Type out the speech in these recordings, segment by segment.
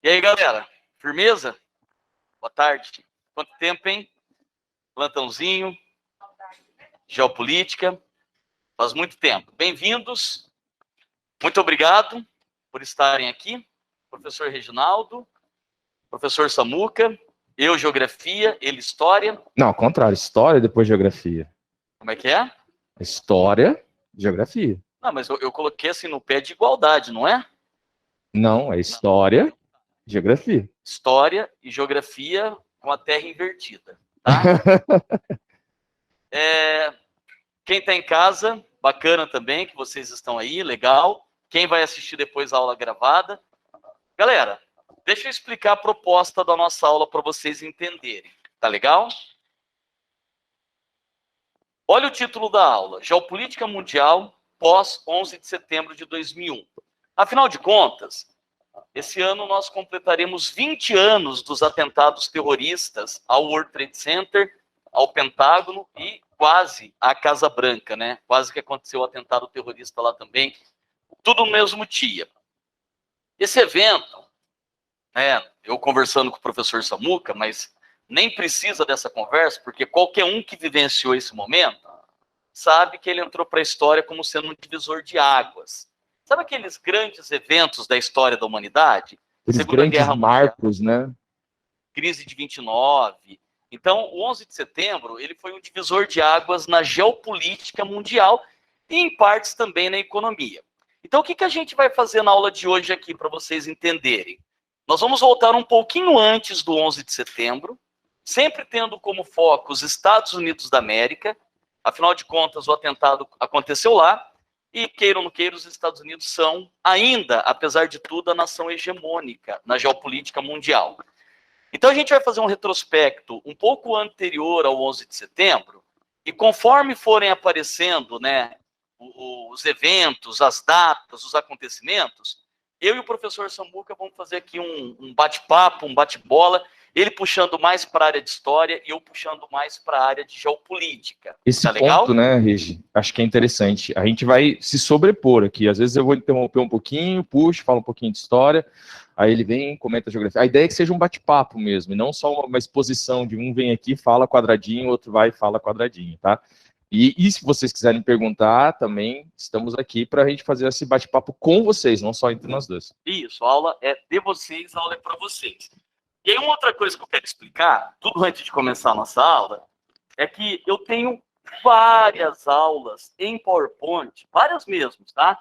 E aí, galera? Firmeza? Boa tarde. Quanto tempo, hein? Plantãozinho, geopolítica, faz muito tempo. Bem-vindos, muito obrigado por estarem aqui. Professor Reginaldo, professor Samuca, eu geografia, ele história. Não, ao contrário, história depois geografia. Como é que é? História, geografia. Não, mas eu coloquei assim no pé de igualdade, não é? Não, é história, geografia. História e geografia com a terra invertida, tá? Quem está em casa, bacana também que vocês estão aí, legal. Quem vai assistir depois a aula gravada. Galera, deixa eu explicar a proposta da nossa aula para vocês entenderem. Tá legal? Olha o título da aula: Geopolítica Mundial pós 11 de setembro de 2001. Afinal de contas, esse ano nós completaremos 20 anos dos atentados terroristas ao World Trade Center, ao Pentágono e quase à Casa Branca, né? Quase que aconteceu o atentado terrorista lá também. Tudo no mesmo dia. Esse evento, eu conversando com o professor Samuca, mas nem precisa dessa conversa, porque qualquer um que vivenciou esse momento sabe que ele entrou para a história como sendo um divisor de águas. Sabe aqueles grandes eventos da história da humanidade? Aqueles grandes marcos, né? Crise de 29. Então, o 11 de setembro, ele foi um divisor de águas na geopolítica mundial e, em partes, também na economia. Então, o que a gente vai fazer na aula de hoje aqui, para vocês entenderem? Nós vamos voltar um pouquinho antes do 11 de setembro, sempre tendo como foco os Estados Unidos da América. Afinal de contas, o atentado aconteceu lá, e, queiram ou não queiram, os Estados Unidos são, ainda, apesar de tudo, a nação hegemônica na geopolítica mundial. Então, a gente vai fazer um retrospecto um pouco anterior ao 11 de setembro, e conforme forem aparecendo, né, os eventos, as datas, os acontecimentos, eu e o professor Samuca vamos fazer aqui um bate-papo, um bate-bola, ele puxando mais para a área de história e eu puxando mais para a área de geopolítica. Esse tá legal? Ponto, né, Regi? Acho que é interessante. A gente vai se sobrepor aqui. Às vezes eu vou interromper um pouquinho, puxo, falo um pouquinho de história, aí ele vem, comenta a geografia. A ideia é que seja um bate-papo mesmo, e não só uma exposição de um vem aqui, fala quadradinho, outro vai e fala quadradinho, tá? E se vocês quiserem perguntar, também estamos aqui para a gente fazer esse bate-papo com vocês, não só entre nós dois. Isso, a aula é de vocês, a aula é para vocês. E aí, uma outra coisa que eu quero explicar, tudo antes de começar a nossa aula, é que eu tenho várias aulas em PowerPoint, várias mesmo, tá? A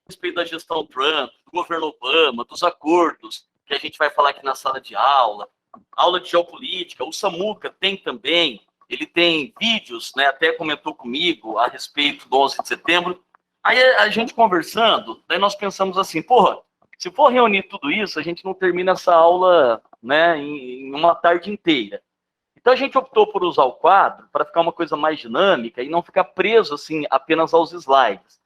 respeito da gestão Trump, do governo Obama, dos acordos que a gente vai falar aqui na sala de aula de geopolítica, o Samuca tem também, ele tem vídeos, né, até comentou comigo a respeito do 11 de setembro. Aí a gente conversando, daí nós pensamos assim, porra, se for reunir tudo isso, a gente não termina essa aula, né, em uma tarde inteira. Então a gente optou por usar o quadro para ficar uma coisa mais dinâmica e não ficar preso assim apenas aos slides.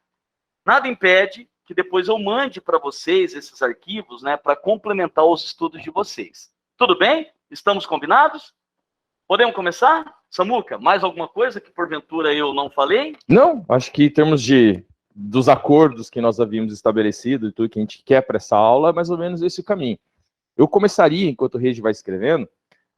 Nada impede que depois eu mande para vocês esses arquivos, né, para complementar os estudos de vocês. Tudo bem? Estamos combinados? Podemos começar? Samuca, mais alguma coisa que porventura eu não falei? Não, acho que em termos dos acordos que nós havíamos estabelecido e tudo que a gente quer para essa aula, é mais ou menos esse o caminho. Eu começaria, enquanto o Regi vai escrevendo,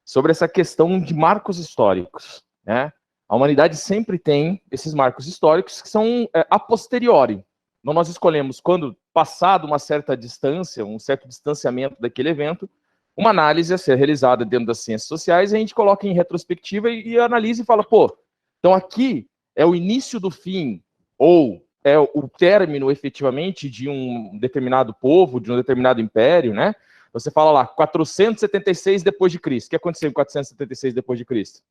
sobre essa questão de marcos históricos, né? A humanidade sempre tem esses marcos históricos que são a posteriori. Então, nós escolhemos, quando passado uma certa distância, um certo distanciamento daquele evento, uma análise a ser realizada dentro das ciências sociais, e a gente coloca em retrospectiva e analisa e fala, pô, então aqui é o início do fim, ou é o término, efetivamente, de um determinado povo, de um determinado império, né? Você fala lá, 476 depois de Cristo. O que aconteceu em 476 depois de Cristo?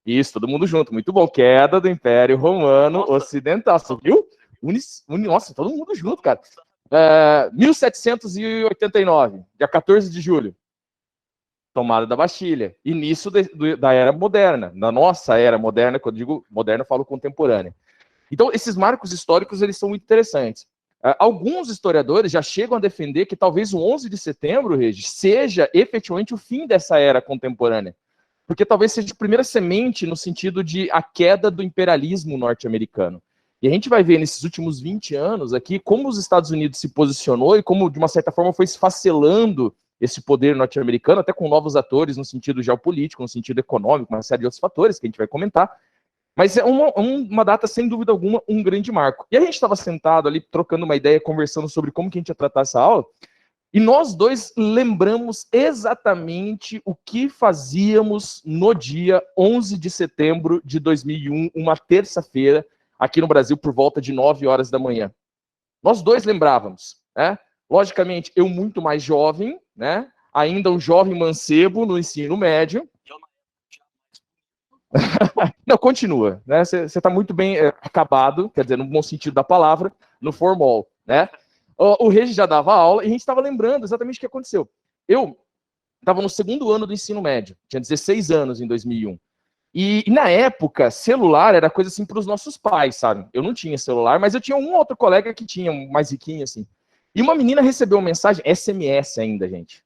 Isso, todo mundo junto. Muito bom. Queda do Império Romano Ocidental. Você viu? Nossa, todo mundo junto, cara. 1789, dia 14 de julho. Tomada da Bastilha. Início da Era Moderna. Da nossa Era Moderna, quando eu digo moderna, eu falo contemporânea. Então, esses marcos históricos, eles são muito interessantes. Alguns historiadores já chegam a defender que talvez o 11 de setembro, Regis, seja efetivamente o fim dessa era contemporânea. Porque talvez seja a primeira semente no sentido de a queda do imperialismo norte-americano. E a gente vai ver nesses últimos 20 anos aqui como os Estados Unidos se posicionou e como, de uma certa forma, foi esfacelando esse poder norte-americano, até com novos atores no sentido geopolítico, no sentido econômico, uma série de outros fatores que a gente vai comentar. Mas é uma data, sem dúvida alguma, um grande marco. E a gente estava sentado ali, trocando uma ideia, conversando sobre como que a gente ia tratar essa aula, e nós dois lembramos exatamente o que fazíamos no dia 11 de setembro de 2001, uma terça-feira, aqui no Brasil, por volta de 9 horas da manhã. Nós dois lembrávamos, né? Logicamente, eu muito mais jovem, né? Ainda um jovem mancebo no ensino médio. Não, continua, né? Você está muito bem acabado, quer dizer, no bom sentido da palavra, no formal, né? O Regi já dava aula e a gente estava lembrando exatamente o que aconteceu. Eu estava no segundo ano do ensino médio, tinha 16 anos em 2001. E na época, celular era coisa assim para os nossos pais, sabe? Eu não tinha celular, mas eu tinha um outro colega que tinha, um mais riquinho assim. E uma menina recebeu uma mensagem, SMS ainda, gente.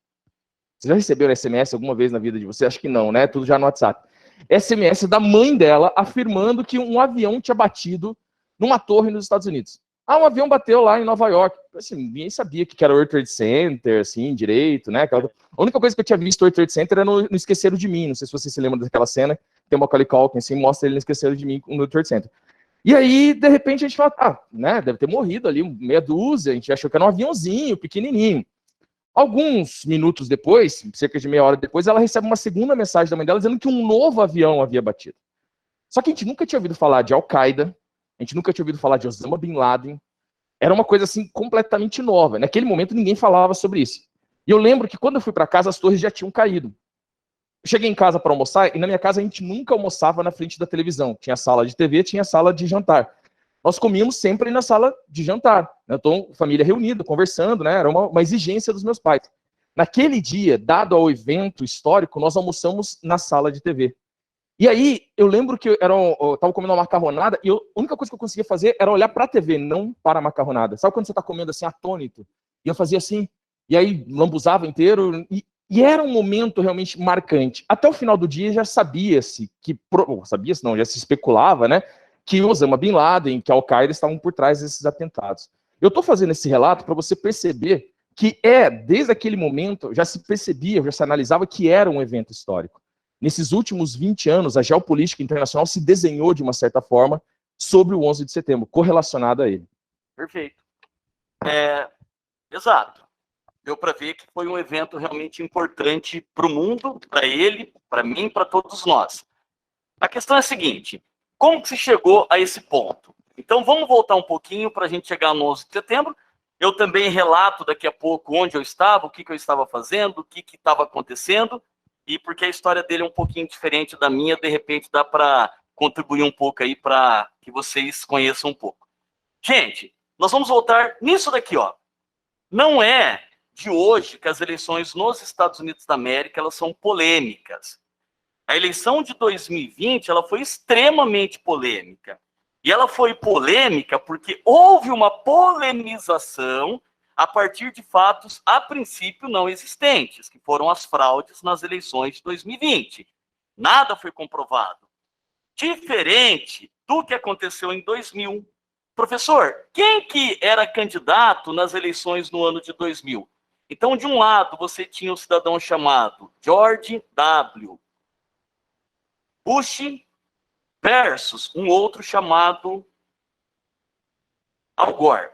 Vocês já receberam SMS alguma vez na vida de vocês? Acho que não, né? Tudo já no WhatsApp. SMS da mãe dela afirmando que um avião tinha batido numa torre nos Estados Unidos. Ah, um avião bateu lá em Nova York. Assim, ninguém sabia que era o World Trade Center, assim, direito, né? A única coisa que eu tinha visto o World Trade Center era no Esqueceram de Mim. Não sei se vocês se lembram daquela cena. Tem uma Macaulay Culkin, assim, mostra ele no Esqueceram de Mim no World Trade Center. E aí, de repente, a gente fala, né, deve ter morrido ali, meia dúzia. A gente achou que era um aviãozinho, pequenininho. Alguns minutos depois, cerca de meia hora depois, ela recebe uma segunda mensagem da mãe dela dizendo que um novo avião havia batido. Só que a gente nunca tinha ouvido falar de Al-Qaeda, a gente nunca tinha ouvido falar de Osama Bin Laden. Era uma coisa assim completamente nova. Naquele momento ninguém falava sobre isso. E eu lembro que quando eu fui para casa as torres já tinham caído. Eu cheguei em casa para almoçar e na minha casa a gente nunca almoçava na frente da televisão. Tinha sala de TV, tinha sala de jantar. Nós comíamos sempre na sala de jantar. Então, família reunida, conversando, né? Era uma exigência dos meus pais. Naquele dia, dado ao evento histórico, nós almoçamos na sala de TV. E aí, eu lembro que eu estava comendo uma macarronada e a única coisa que eu conseguia fazer era olhar para a TV, não para a macarronada. Sabe quando você está comendo assim, atônito? E eu fazia assim, e aí lambuzava inteiro, e era um momento realmente marcante. Até o final do dia já sabia-se não, já se especulava, né, que Osama Bin Laden, que a Al-Qaeda estavam por trás desses atentados. Eu estou fazendo esse relato para você perceber que desde aquele momento, já se percebia, já se analisava que era um evento histórico. Nesses últimos 20 anos, a geopolítica internacional se desenhou de uma certa forma sobre o 11 de setembro, correlacionada a ele. Perfeito. Exato. Deu para ver que foi um evento realmente importante para o mundo, para ele, para mim, para todos nós. A questão é a seguinte, como que se chegou a esse ponto? Então, vamos voltar um pouquinho para a gente chegar no 11 de setembro. Eu também relato daqui a pouco onde eu estava, o que eu estava fazendo, o que estava acontecendo, e porque a história dele é um pouquinho diferente da minha, de repente dá para contribuir um pouco aí para que vocês conheçam um pouco. Gente, nós vamos voltar nisso daqui, ó. Não é de hoje que as eleições nos Estados Unidos da América elas são polêmicas. A eleição de 2020 ela foi extremamente polêmica. E ela foi polêmica porque houve uma polemização a partir de fatos, a princípio, não existentes, que foram as fraudes nas eleições de 2020. Nada foi comprovado. Diferente do que aconteceu em 2000. Professor, quem que era candidato nas eleições no ano de 2000? Então, de um lado, você tinha um cidadão chamado George W. Bush versus um outro chamado Al Gore.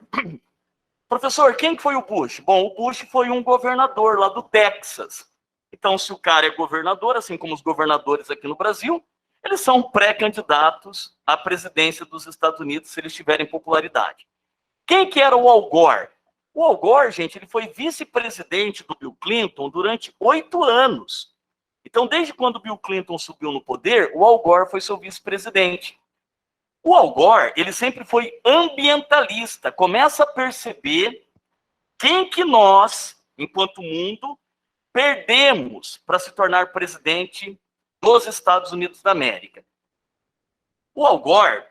Professor, quem que foi o Bush? Bom, o Bush foi um governador lá do Texas. Então, se o cara é governador, assim como os governadores aqui no Brasil, eles são pré-candidatos à presidência dos Estados Unidos se eles tiverem popularidade. Quem que era o Al Gore? O Al Gore, gente, ele foi vice-presidente do Bill Clinton durante 8 anos. Então, desde quando o Bill Clinton subiu no poder, o Al Gore foi seu vice-presidente. O Al Gore, ele sempre foi ambientalista. Começa a perceber quem que nós, enquanto mundo, perdemos para se tornar presidente dos Estados Unidos da América. O Al Gore,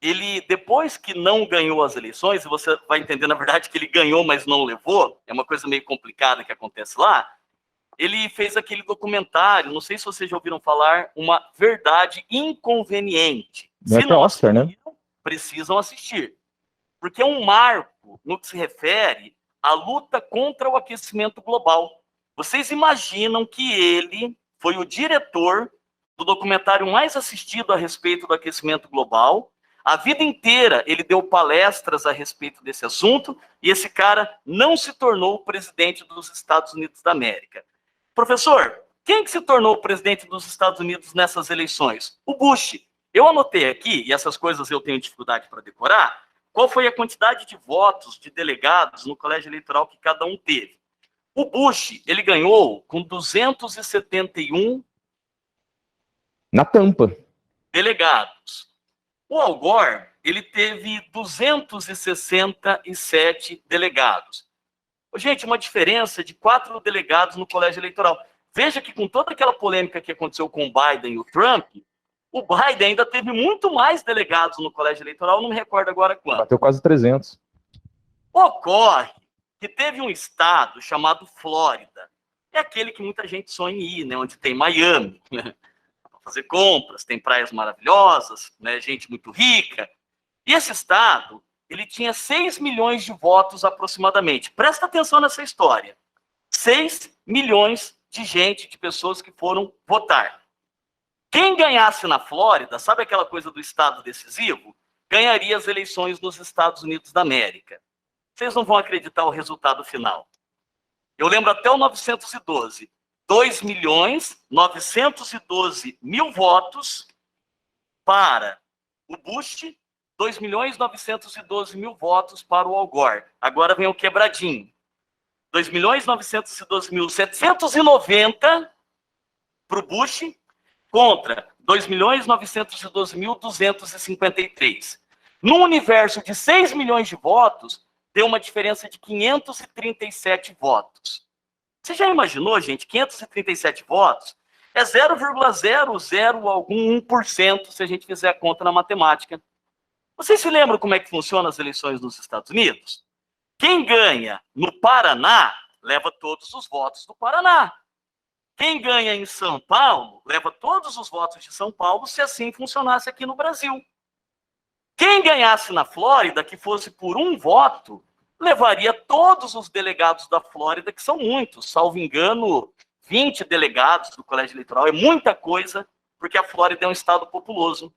ele, depois que não ganhou as eleições, e você vai entender, na verdade, que ele ganhou, mas não levou, é uma coisa meio complicada que acontece lá, ele fez aquele documentário, não sei se vocês já ouviram falar, Uma Verdade Inconveniente. É Oscar, né? precisam assistir, porque é um marco no que se refere à luta contra o aquecimento global. Vocês imaginam que ele foi o diretor do documentário mais assistido a respeito do aquecimento global? A vida inteira ele deu palestras a respeito desse assunto e esse cara não se tornou o presidente dos Estados Unidos da América. Professor, quem que se tornou o presidente dos Estados Unidos nessas eleições? O Bush. Eu anotei aqui, e essas coisas eu tenho dificuldade para decorar, qual foi a quantidade de votos de delegados no colégio eleitoral que cada um teve. O Bush, ele ganhou com 271 Na tampa. delegados. O Al Gore, ele teve 267 delegados. Gente, uma diferença de 4 delegados no colégio eleitoral. Veja que com toda aquela polêmica que aconteceu com o Biden e o Trump, o Biden ainda teve muito mais delegados no colégio eleitoral, não me recordo agora quanto. Bateu quase 300. Ocorre que teve um estado chamado Flórida. É aquele que muita gente sonha em ir, né? Onde tem Miami, né? Para fazer compras, tem praias maravilhosas, né? Gente muito rica. E esse estado, ele tinha 6 milhões de votos aproximadamente. Presta atenção nessa história. 6 milhões de gente, de pessoas que foram votar. Quem ganhasse na Flórida, sabe aquela coisa do estado decisivo? Ganharia as eleições nos Estados Unidos da América. Vocês não vão acreditar o resultado final. Eu lembro até o 912. 2.912.000 votos para o Bush, 2.912.000 votos para o Al Gore. Agora vem o quebradinho. 2.912.790 para o Bush contra 2.912.253. No universo de 6 milhões de votos, deu uma diferença de 537 votos. Você já imaginou, gente? 537 votos é 0,00 algum 1% se a gente fizer a conta na matemática. Vocês se lembram como é que funcionam as eleições nos Estados Unidos? Quem ganha no Paraná leva todos os votos do Paraná. Quem ganha em São Paulo leva todos os votos de São Paulo, se assim funcionasse aqui no Brasil. Quem ganhasse na Flórida, que fosse por um voto, levaria todos os delegados da Flórida, que são muitos, salvo engano, 20 delegados do colégio eleitoral, é muita coisa, porque a Flórida é um estado populoso.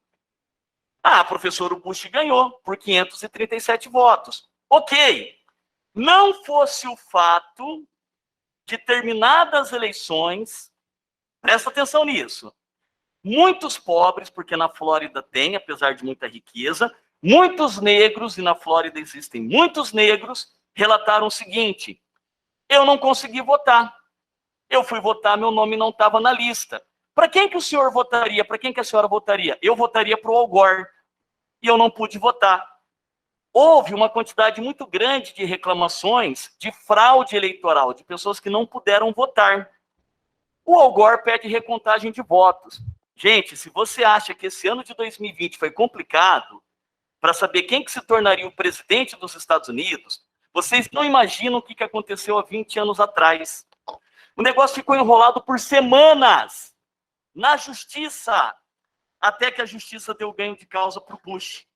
Ah, professor, o Bush ganhou por 537 votos. Ok, não fosse o fato de terminadas eleições, presta atenção nisso, muitos pobres, porque na Flórida tem, apesar de muita riqueza, muitos negros, e na Flórida existem muitos negros, relataram o seguinte: eu não consegui votar. Eu fui votar, meu nome não estava na lista. Para quem que o senhor votaria? Para quem que a senhora votaria? Eu votaria para o Al Gore. E eu não pude votar. Houve uma quantidade muito grande de reclamações de fraude eleitoral, de pessoas que não puderam votar. O Al Gore pede recontagem de votos. Gente, se você acha que esse ano de 2020 foi complicado para saber quem que se tornaria o presidente dos Estados Unidos, vocês não imaginam o que aconteceu há 20 anos atrás. O negócio ficou enrolado por semanas na justiça, até que a justiça deu ganho de causa para o Bush.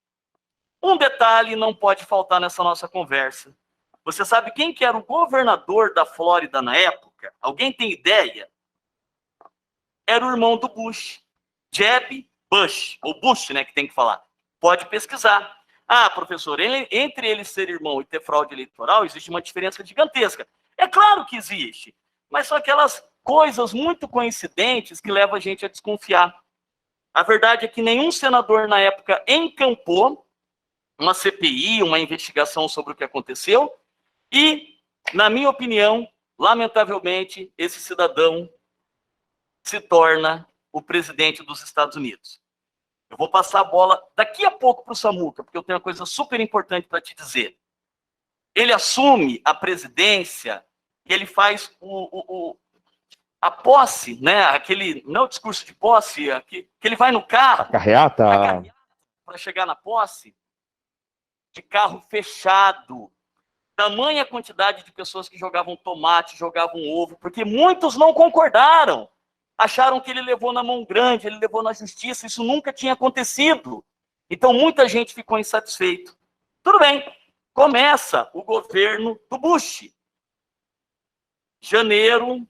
Um detalhe não pode faltar nessa nossa conversa. Você sabe quem que era o governador da Flórida na época? Alguém tem ideia? Era o irmão do Bush, Jeb Bush, ou Bush, né, que tem que falar. Pode pesquisar. Ah, professor, entre ele ser irmão e ter fraude eleitoral, existe uma diferença gigantesca. É claro que existe, mas são aquelas coisas muito coincidentes que levam a gente a desconfiar. A verdade é que nenhum senador na época encampou uma CPI, uma investigação sobre o que aconteceu, e, na minha opinião, lamentavelmente, esse cidadão se torna o presidente dos Estados Unidos. Eu vou passar a bola daqui a pouco para o Samuca, porque eu tenho uma coisa super importante para te dizer. Ele assume a presidência e ele faz a posse, né? Aquele, não é o discurso de posse, que ele vai no carro, A carreata. para chegar na posse, de carro fechado. Tamanha quantidade de pessoas que jogavam tomate, jogavam ovo, porque muitos não concordaram. Acharam que ele levou na mão grande, ele levou na justiça, isso nunca tinha acontecido. Então, muita gente ficou insatisfeito. Tudo bem, começa o governo do Bush. Janeiro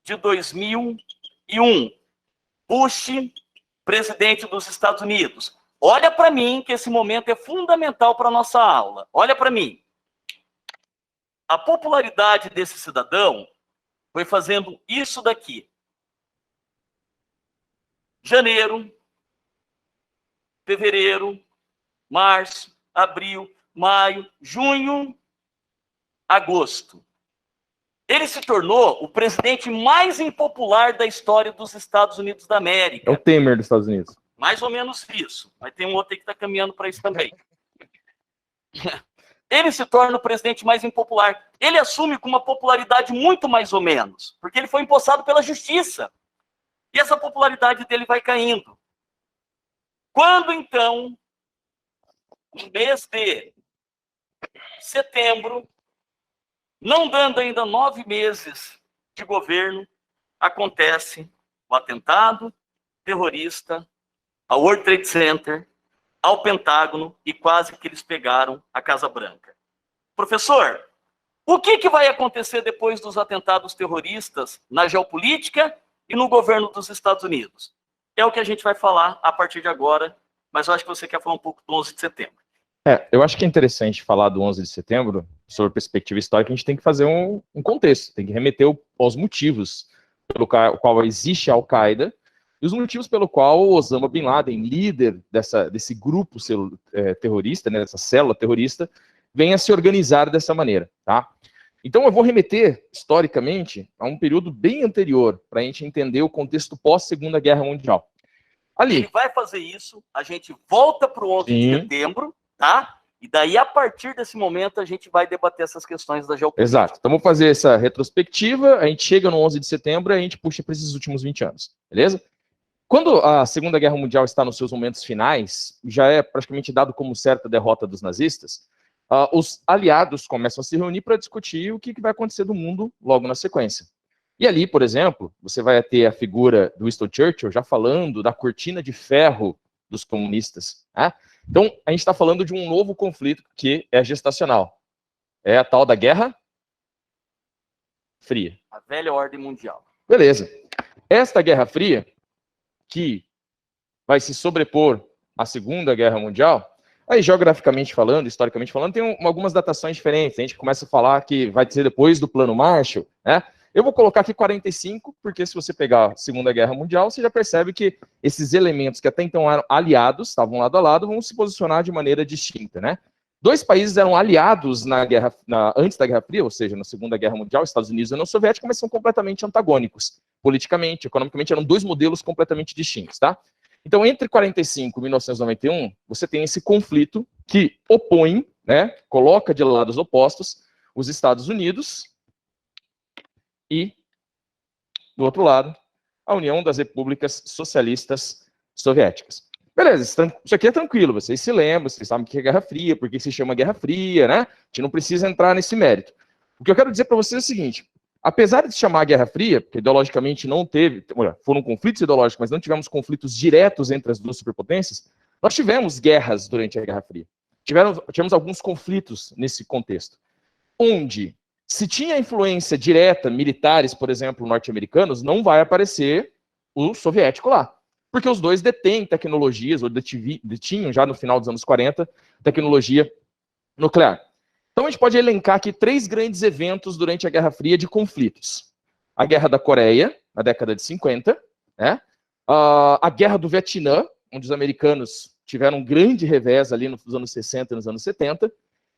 de 2001. Bush, presidente dos Estados Unidos. Olha para mim, que esse momento é fundamental para a nossa aula. Olha para mim. A popularidade desse cidadão foi fazendo isso daqui. Janeiro, fevereiro, março, abril, maio, junho, agosto. Ele se tornou o presidente mais impopular da história dos Estados Unidos da América. É o Temer dos Estados Unidos. Mais ou menos isso. Mas tem um outro aí que está caminhando para isso também. Ele se torna o presidente mais impopular. Ele assume com uma popularidade muito mais ou menos, porque ele foi empossado pela justiça. E essa popularidade dele vai caindo. Quando, então, no mês de setembro, não dando ainda 9 meses de governo, acontece o atentado terrorista ao World Trade Center, ao Pentágono, e quase que eles pegaram a Casa Branca. Professor, o que vai acontecer depois dos atentados terroristas na geopolítica e no governo dos Estados Unidos? É o que a gente vai falar a partir de agora, mas eu acho que você quer falar um pouco do 11 de setembro. Eu acho que é interessante falar do 11 de setembro, sobre perspectiva histórica. A gente tem que fazer um contexto, tem que remeter aos motivos pelo qual existe a Al-Qaeda e os motivos pelo qual Osama Bin Laden, líder desse grupo terrorista, né, dessa célula terrorista, vem a se organizar dessa maneira, tá? Então eu vou remeter, historicamente, a um período bem anterior, para a gente entender o contexto pós-Segunda Guerra Mundial. Ali. Ele vai fazer isso, a gente volta para o 11 de setembro, tá? E daí, a partir desse momento, a gente vai debater essas questões da geopolítica. Exato. Então, vamos fazer essa retrospectiva, a gente chega no 11 de setembro e a gente puxa para esses últimos 20 anos, beleza? Quando a Segunda Guerra Mundial está nos seus momentos finais, já é praticamente dado como certa a derrota dos nazistas, os aliados começam a se reunir para discutir o que vai acontecer do mundo logo na sequência. E ali, por exemplo, você vai ter a figura do Winston Churchill já falando da cortina de ferro dos comunistas, né? Então, a gente está falando de um novo conflito que é gestacional. É a tal da Guerra Fria. A velha ordem mundial. Beleza. Esta Guerra Fria, que vai se sobrepor à Segunda Guerra Mundial, aí geograficamente falando, historicamente falando, tem algumas datações diferentes. A gente começa a falar que vai ser depois do Plano Marshall, né? Eu vou colocar aqui 45, porque se você pegar a Segunda Guerra Mundial, você já percebe que esses elementos que até então eram aliados, estavam lado a lado, vão se posicionar de maneira distinta, né? 2 países eram aliados antes da Guerra Fria, ou seja, na Segunda Guerra Mundial, Estados Unidos e União Soviética, mas são completamente antagônicos. Politicamente, economicamente, eram 2 modelos completamente distintos, tá? Então, entre 45 e 1991, você tem esse conflito que opõe, né, coloca de lados opostos os Estados Unidos e, do outro lado, a União das Repúblicas Socialistas Soviéticas. Beleza, isso aqui é tranquilo, vocês se lembram, vocês sabem o que é Guerra Fria, por que se chama Guerra Fria, né? A gente não precisa entrar nesse mérito. O que eu quero dizer para vocês é o seguinte: apesar de se chamar Guerra Fria, porque ideologicamente não teve, foram conflitos ideológicos, mas não tivemos conflitos diretos entre as duas superpotências, nós tivemos guerras durante a Guerra Fria. Tivemos alguns conflitos nesse contexto, onde se tinha influência direta, militares, por exemplo, norte-americanos, não vai aparecer o soviético lá. Porque os dois detêm tecnologias, ou detinham já no final dos anos 40, tecnologia nuclear. Então a gente pode elencar aqui 3 grandes eventos durante a Guerra Fria de conflitos. A Guerra da Coreia, na década de 50, né? A Guerra do Vietnã, onde os americanos tiveram um grande revés ali nos anos 60 e nos anos 70,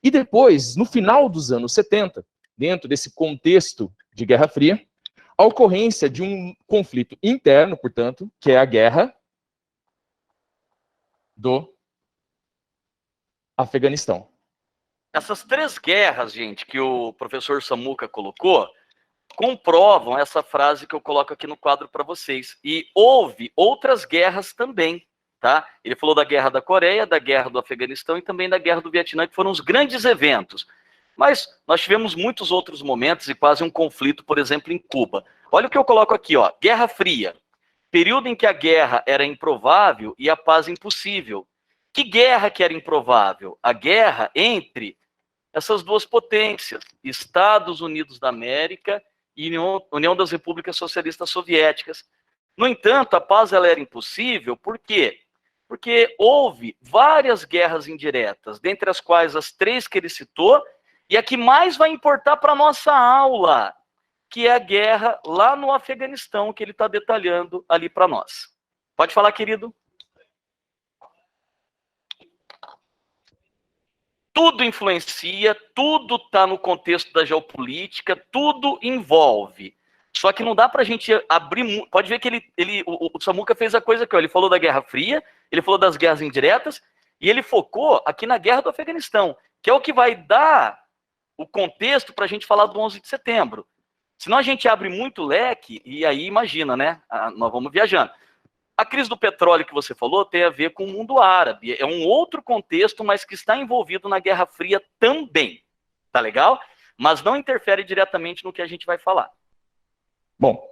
e depois, no final dos anos 70, dentro desse contexto de Guerra Fria, a ocorrência de um conflito interno, portanto, que é a Guerra do Afeganistão. Essas 3 guerras, gente, que o professor Samuca colocou, comprovam essa frase que eu coloco aqui no quadro para vocês. E houve outras guerras também, tá? Ele falou da Guerra da Coreia, da Guerra do Afeganistão e também da Guerra do Vietnã, que foram os grandes eventos. Mas nós tivemos muitos outros momentos e quase um conflito, por exemplo, em Cuba. Olha o que eu coloco aqui, ó. Guerra Fria. período em que a guerra era improvável e a paz impossível. Que guerra que era improvável? A guerra entre essas duas potências, Estados Unidos da América e União das Repúblicas Socialistas Soviéticas. No entanto, a paz ela era impossível, por quê? Porque houve várias guerras indiretas, dentre as quais as 3 que ele citou, e a que mais vai importar para a nossa aula, que é a guerra lá no Afeganistão, que ele está detalhando ali para nós. Pode falar, querido? Tudo influencia, tudo está no contexto da geopolítica, tudo envolve. Só que não dá para a gente abrir... Pode ver que o Samuca fez a coisa aqui, ó, ele falou da Guerra Fria, ele falou das guerras indiretas, e ele focou aqui na guerra do Afeganistão, que é o que vai dar o contexto para a gente falar do 11 de setembro. Senão a gente abre muito leque, e aí imagina, né? Nós vamos viajando. A crise do petróleo que você falou tem a ver com o mundo árabe. É um outro contexto, mas que está envolvido na Guerra Fria também. Tá legal? Mas não interfere diretamente no que a gente vai falar. Bom,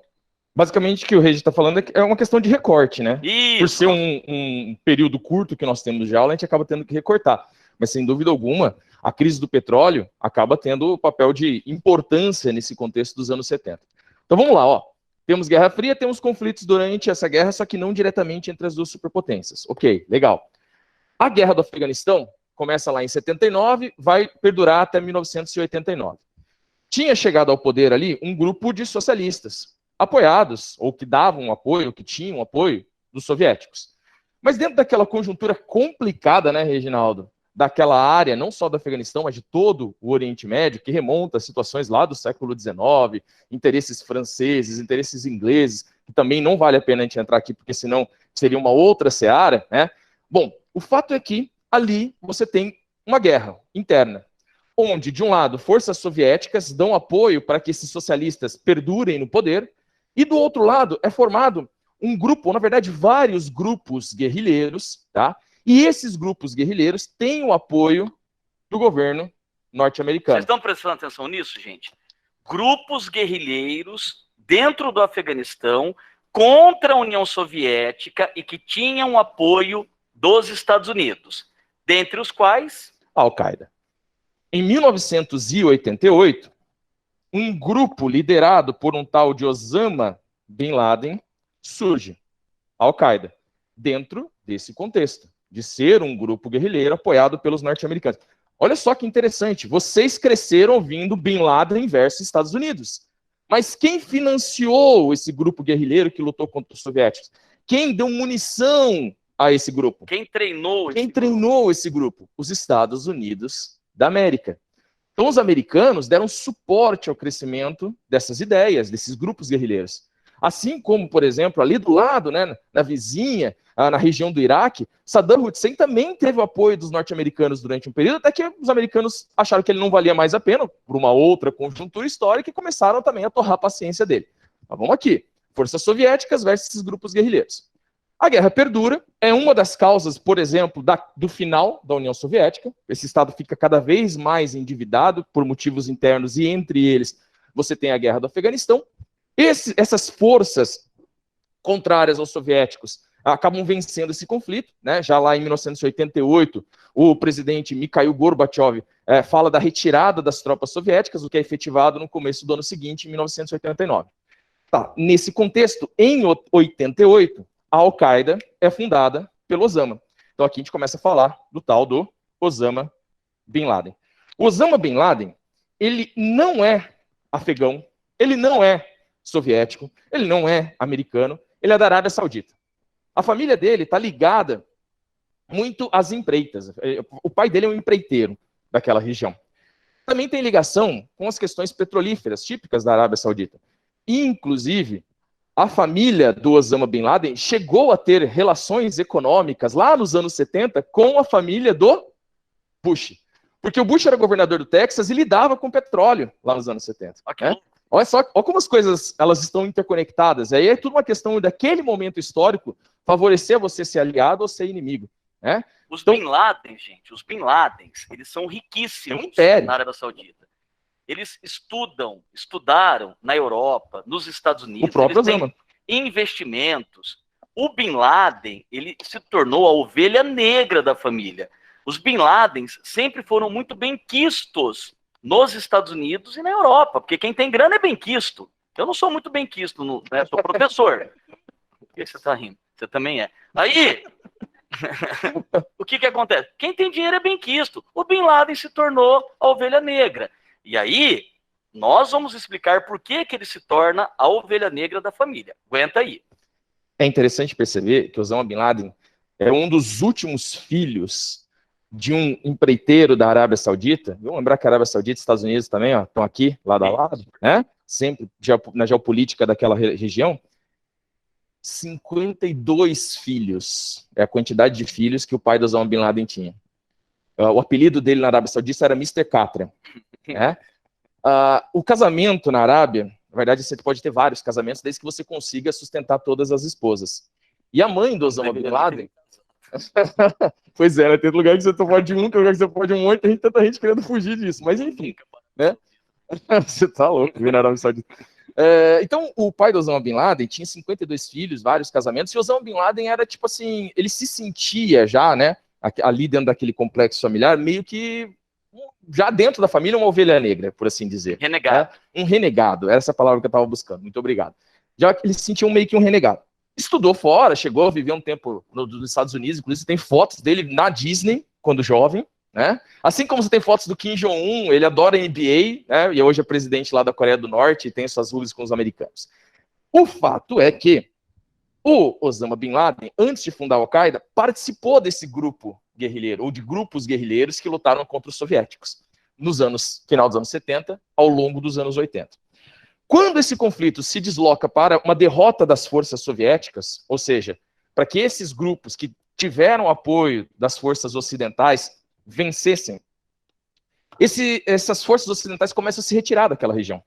basicamente o que o Regi está falando é uma questão de recorte, né? Isso. Por ser um período curto que nós temos de aula, a gente acaba tendo que recortar. Mas, sem dúvida alguma, a crise do petróleo acaba tendo o papel de importância nesse contexto dos anos 70. Então, vamos lá, ó. Temos Guerra Fria, temos conflitos durante essa guerra, só que não diretamente entre as duas superpotências. Ok, legal. A Guerra do Afeganistão começa lá em 79, vai perdurar até 1989. Tinha chegado ao poder ali um grupo de socialistas, apoiados, ou que davam apoio, que tinham apoio dos soviéticos. Mas dentro daquela conjuntura complicada, né, Reginaldo, daquela área, não só do Afeganistão, mas de todo o Oriente Médio, que remonta a situações lá do século XIX, interesses franceses, interesses ingleses, que também não vale a pena a gente entrar aqui, porque senão seria uma outra seara, né? Bom, o fato é que ali você tem uma guerra interna, onde, de um lado, forças soviéticas dão apoio para que esses socialistas perdurem no poder, e do outro lado é formado um grupo, ou na verdade vários grupos guerrilheiros, tá? E esses grupos guerrilheiros têm o apoio do governo norte-americano. Vocês estão prestando atenção nisso, gente? Grupos guerrilheiros dentro do Afeganistão contra a União Soviética e que tinham apoio dos Estados Unidos, dentre os quais... a Al-Qaeda. Em 1988, um grupo liderado por um tal de Osama Bin Laden surge, a Al-Qaeda, dentro desse contexto, de ser um grupo guerrilheiro apoiado pelos norte-americanos. Olha só que interessante, vocês cresceram ouvindo Bin Laden versus Estados Unidos. Mas quem financiou esse grupo guerrilheiro que lutou contra os soviéticos? Quem deu munição a esse grupo? Quem treinou esse grupo? Os Estados Unidos da América. Então os americanos deram suporte ao crescimento dessas ideias, desses grupos guerrilheiros. Assim como, por exemplo, ali do lado, né, na vizinha, na região do Iraque, Saddam Hussein também teve o apoio dos norte-americanos durante um período, até que os americanos acharam que ele não valia mais a pena, por uma outra conjuntura histórica, e começaram também a torrar a paciência dele. Mas vamos aqui, forças soviéticas versus esses grupos guerrilheiros. A guerra perdura, é uma das causas, por exemplo, do final da União Soviética. Esse Estado fica cada vez mais endividado por motivos internos, e entre eles você tem a guerra do Afeganistão. Essas forças contrárias aos soviéticos acabam vencendo esse conflito, né? Já lá em 1988, o presidente Mikhail Gorbachev fala da retirada das tropas soviéticas, o que é efetivado no começo do ano seguinte, em 1989. Tá, nesse contexto, em 88, a Al-Qaeda é fundada pelo Osama. Então aqui a gente começa a falar do tal do Osama Bin Laden. O Osama Bin Laden, ele não é afegão, ele não é soviético, ele não é americano, ele é da Arábia Saudita. A família dele está ligada muito às empreitas. O pai dele é um empreiteiro daquela região. Também tem ligação com as questões petrolíferas típicas da Arábia Saudita. Inclusive, a família do Osama Bin Laden chegou a ter relações econômicas lá nos anos 70 com a família do Bush. Porque o Bush era governador do Texas e lidava com petróleo lá nos anos 70. Né? Olha só, olha como as coisas elas estão interconectadas. Aí é tudo uma questão daquele momento histórico favorecer você ser aliado ou ser inimigo. Né? Os Bin Laden, gente, os Bin Ladens, eles são riquíssimos na Arábia Saudita. Eles estudaram na Europa, nos Estados Unidos. O próprio Osama. investimentos. O Bin Laden, ele se tornou a ovelha negra da família. Os Bin Ladens sempre foram muito benquistos nos Estados Unidos e na Europa, porque quem tem grana é benquisto. Eu não sou muito benquisto, né? Sou professor. Por que você está rindo? Você também é. Aí, o que acontece? Quem tem dinheiro é benquisto. O Bin Laden se tornou a ovelha negra. E aí, nós vamos explicar por que ele se torna a ovelha negra da família. Aguenta aí. É interessante perceber que Osama Bin Laden é um dos últimos filhos de um empreiteiro da Arábia Saudita. Vamos lembrar que a Arábia Saudita e os Estados Unidos também estão aqui, lado a lado, né? Sempre na geopolítica daquela região. 52 filhos é a quantidade de filhos que o pai do Osama Bin Laden tinha. O apelido dele na Arábia Saudita era Mr. Catra. Né? O casamento na Arábia, na verdade, você pode ter vários casamentos desde que você consiga sustentar todas as esposas. E a mãe do Osama Bin Laden... Pois é, né? Tem lugar que você pode um, tem lugar que você pode um monte, tem tanta gente querendo fugir disso. Mas enfim, né? Você tá louco, viu na Arábia Saudita. Então, o pai do Osama Bin Laden tinha 52 filhos, vários casamentos, e o Osama Bin Laden era tipo assim, ele se sentia já, né, ali dentro daquele complexo familiar, meio que já dentro da família, uma ovelha negra, por assim dizer. Renegado. Um renegado, essa é a palavra que eu estava buscando, muito obrigado. Já que ele se sentia meio que um renegado. Estudou fora, chegou a viver um tempo nos Estados Unidos, inclusive tem fotos dele na Disney, quando jovem, né? Assim como você tem fotos do Kim Jong-un, ele adora NBA, né? E hoje é presidente lá da Coreia do Norte e tem suas ruas com os americanos. O fato é que o Osama Bin Laden, antes de fundar a Al-Qaeda, participou desse grupo guerrilheiro, ou de grupos guerrilheiros que lutaram contra os soviéticos, final dos anos 70, ao longo dos anos 80. Quando esse conflito se desloca para uma derrota das forças soviéticas, ou seja, para que esses grupos que tiveram apoio das forças ocidentais vencessem, essas forças ocidentais começam a se retirar daquela região.